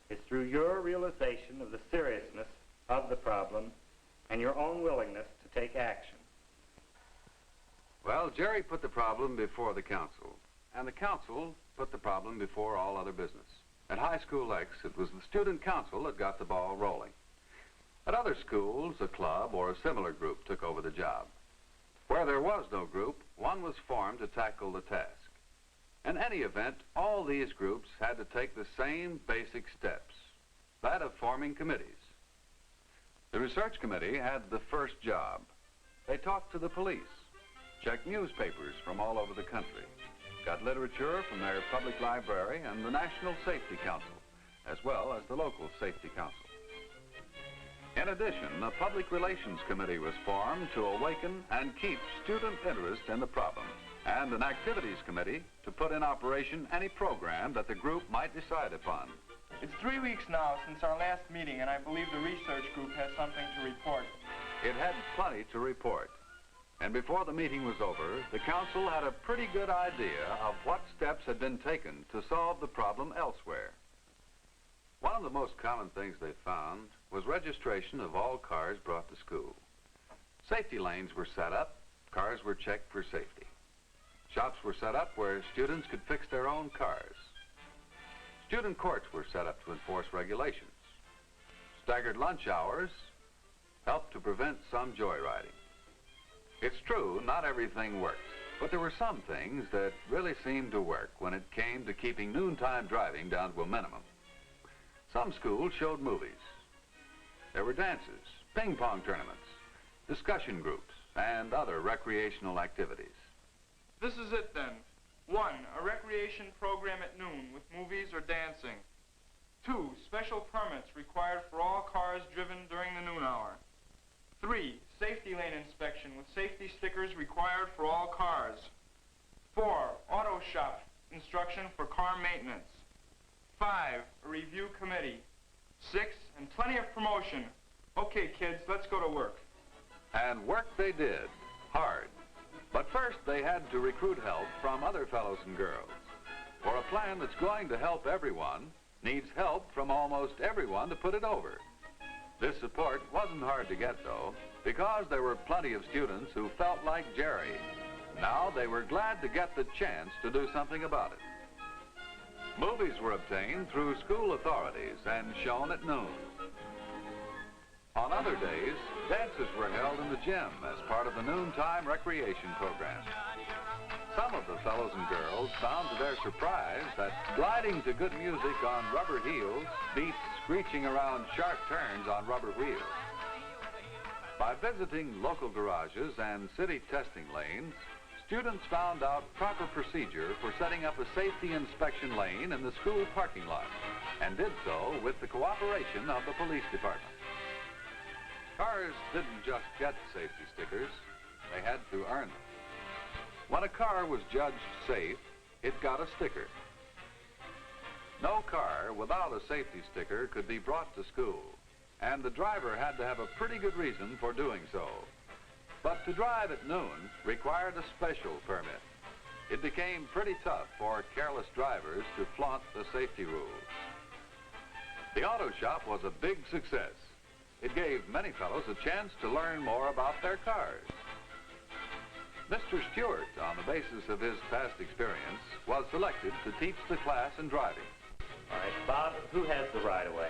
is through your realization of the seriousness of the problem and your own willingness to take action. Well, Jerry put the problem before the council, and the council put the problem before all other business. At High School X, it was the student council that got the ball rolling. At other schools, a club or a similar group took over the job. Where there was no group, one was formed to tackle the task. In any event, all these groups had to take the same basic steps, that of forming committees. The research committee had the first job. They talked to the police, checked newspapers from all over the country, got literature from their public library and the National Safety Council, as well as the local Safety Council. In addition, a public relations committee was formed to awaken and keep student interest in the problem, and an activities committee to put in operation any program that the group might decide upon. It's 3 weeks now since our last meeting, and I believe the research group has something to report. It had plenty to report. And before the meeting was over, the council had a pretty good idea of what steps had been taken to solve the problem elsewhere. One of the most common things they found was registration of all cars brought to school. Safety lanes were set up, cars were checked for safety. Shops were set up where students could fix their own cars. Student courts were set up to enforce regulations. Staggered lunch hours helped to prevent some joyriding. It's true, not everything worked, but there were some things that really seemed to work when it came to keeping noontime driving down to a minimum. Some schools showed movies. There were dances, ping pong tournaments, discussion groups, and other recreational activities. This is it then. 1, a recreation program at noon with movies or dancing. 2, special permits required for all cars driven during the noon hour. 3, safety lane inspection with safety stickers required for all cars. 4, auto shop instruction for car maintenance. 5, a review committee. 6, and plenty of promotion. Okay, kids, let's go to work. And work they did, hard. But first, they had to recruit help from other fellows and girls. For a plan that's going to help everyone needs help from almost everyone to put it over. This support wasn't hard to get, though, because there were plenty of students who felt like Jerry. Now they were glad to get the chance to do something about it. Movies were obtained through school authorities and shown at noon. On other days, dances were held in the gym as part of the noontime recreation program. Some of the fellows and girls found to their surprise that gliding to good music on rubber heels beat screeching around sharp turns on rubber wheels. By visiting local garages and city testing lanes, students found out proper procedure for setting up a safety inspection lane in the school parking lot, and did so with the cooperation of the police department. Cars didn't just get safety stickers, they had to earn them. When a car was judged safe, it got a sticker. No car without a safety sticker could be brought to school, and the driver had to have a pretty good reason for doing so. But to drive at noon required a special permit. It became pretty tough for careless drivers to flaunt the safety rules. The auto shop was a big success. It gave many fellows a chance to learn more about their cars. Mr. Stewart, on the basis of his past experience, was selected to teach the class in driving. All right, Bob, who has the right-of-way?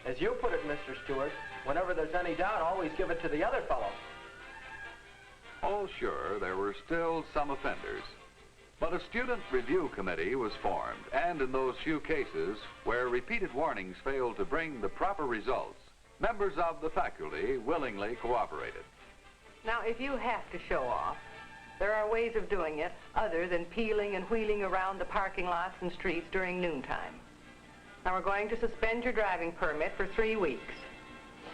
As you put it, Mr. Stewart, whenever there's any doubt, always give it to the other fellow. Oh, sure, there were still some offenders. But a student review committee was formed, and in those few cases where repeated warnings failed to bring the proper results, members of the faculty willingly cooperated. Now, if you have to show off, there are ways of doing it other than peeling and wheeling around the parking lots and streets during noontime. Now, we're going to suspend your driving permit for 3 weeks.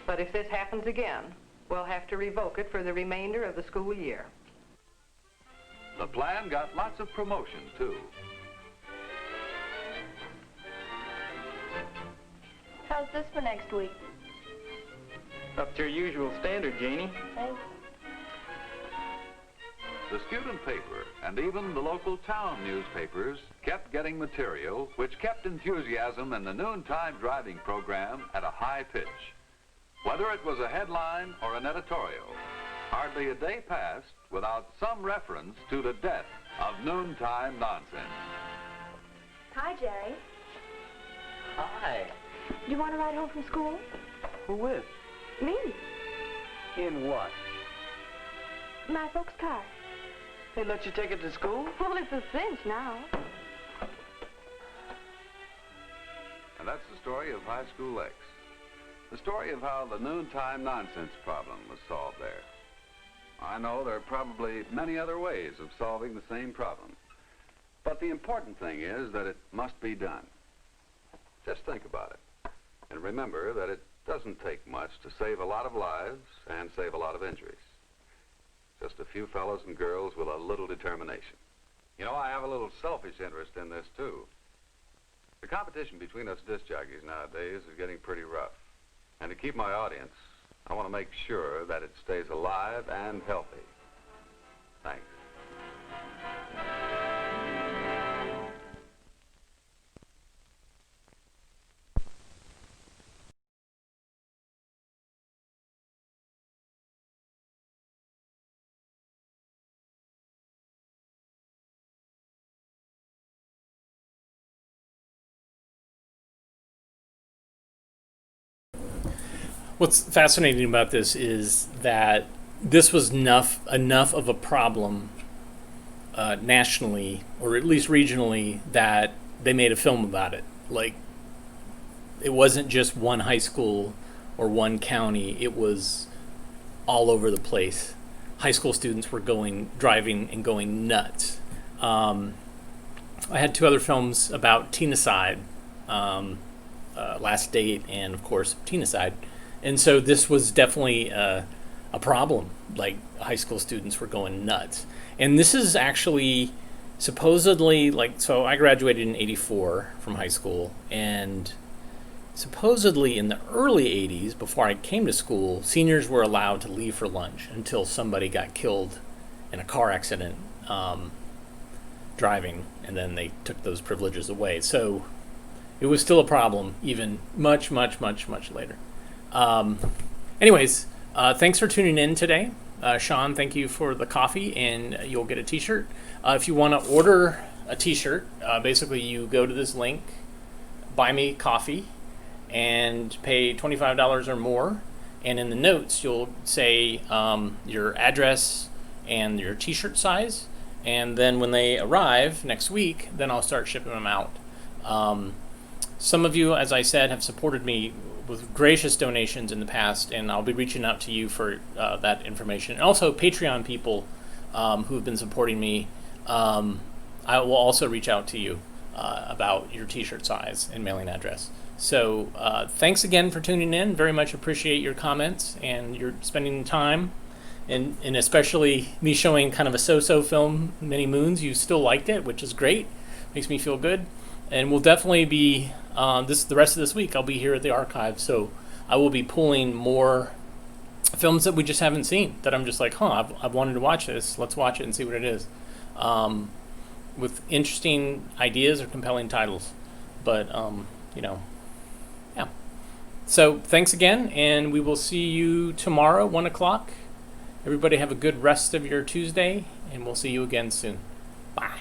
But if this happens again, we'll have to revoke it for the remainder of the school year. The plan got lots of promotion, too. How's this for next week? Up to your usual standard, Janie. Thanks. The student paper and even the local town newspapers kept getting material which kept enthusiasm in the noontime driving program at a high pitch. Whether it was a headline or an editorial, hardly a day passed without some reference to the death of noontime nonsense. Hi, Jerry. Hi. Do you want to ride home from school? Who with? Me. In what? My folks' car. They let you take it to school? Well, it's a cinch now. And that's the story of High School X. The story of how the noontime nonsense problem was solved there. I know there are probably many other ways of solving the same problem. But the important thing is that it must be done. Just think about it. And remember that it doesn't take much to save a lot of lives and save a lot of injuries. Just a few fellows and girls with a little determination. You know, I have a little selfish interest in this, too. The competition between us disc jockeys nowadays is getting pretty rough. And to keep my audience, I want to make sure that it stays alive and healthy. Thanks. What's fascinating about this is that this was enough of a problem nationally, or at least regionally, that they made a film about it. Like, it wasn't just one high school or one county, it was all over the place. High school students were driving and going nuts. I had 2 other films about teenicide, Last Date and, of course, Teenicide. And so this was definitely a problem. Like, high school students were going nuts. And this is actually supposedly, so I graduated in '84 from high school, and supposedly in the early '80s, before I came to school, seniors were allowed to leave for lunch until somebody got killed in a car accident driving, and then they took those privileges away. So it was still a problem, even much later. Anyways, thanks for tuning in today. Sean, thank you for the coffee, and you'll get a t-shirt. If you want to order a t-shirt, basically you go to this link, buy me coffee, and pay $25 or more. And in the notes, you'll say your address and your t-shirt size. And then when they arrive next week, then I'll start shipping them out. Some of you, as I said, have supported me with gracious donations in the past, and I'll be reaching out to you for that information. And also Patreon people who have been supporting me, I will also reach out to you about your t-shirt size and mailing address. So thanks again for tuning in. Very much appreciate your comments and your spending time, and especially me showing kind of a so-so film, Many Moons. You still liked it, which is great. Makes me feel good. And we'll definitely be the rest of this week. I'll be here at the archive, so I will be pulling more films that we just haven't seen. That I'm just like, I've wanted to watch this. Let's watch it and see what it is. With interesting ideas or compelling titles, but yeah. So thanks again, and we will see you tomorrow, 1 o'clock. Everybody have a good rest of your Tuesday, and we'll see you again soon. Bye.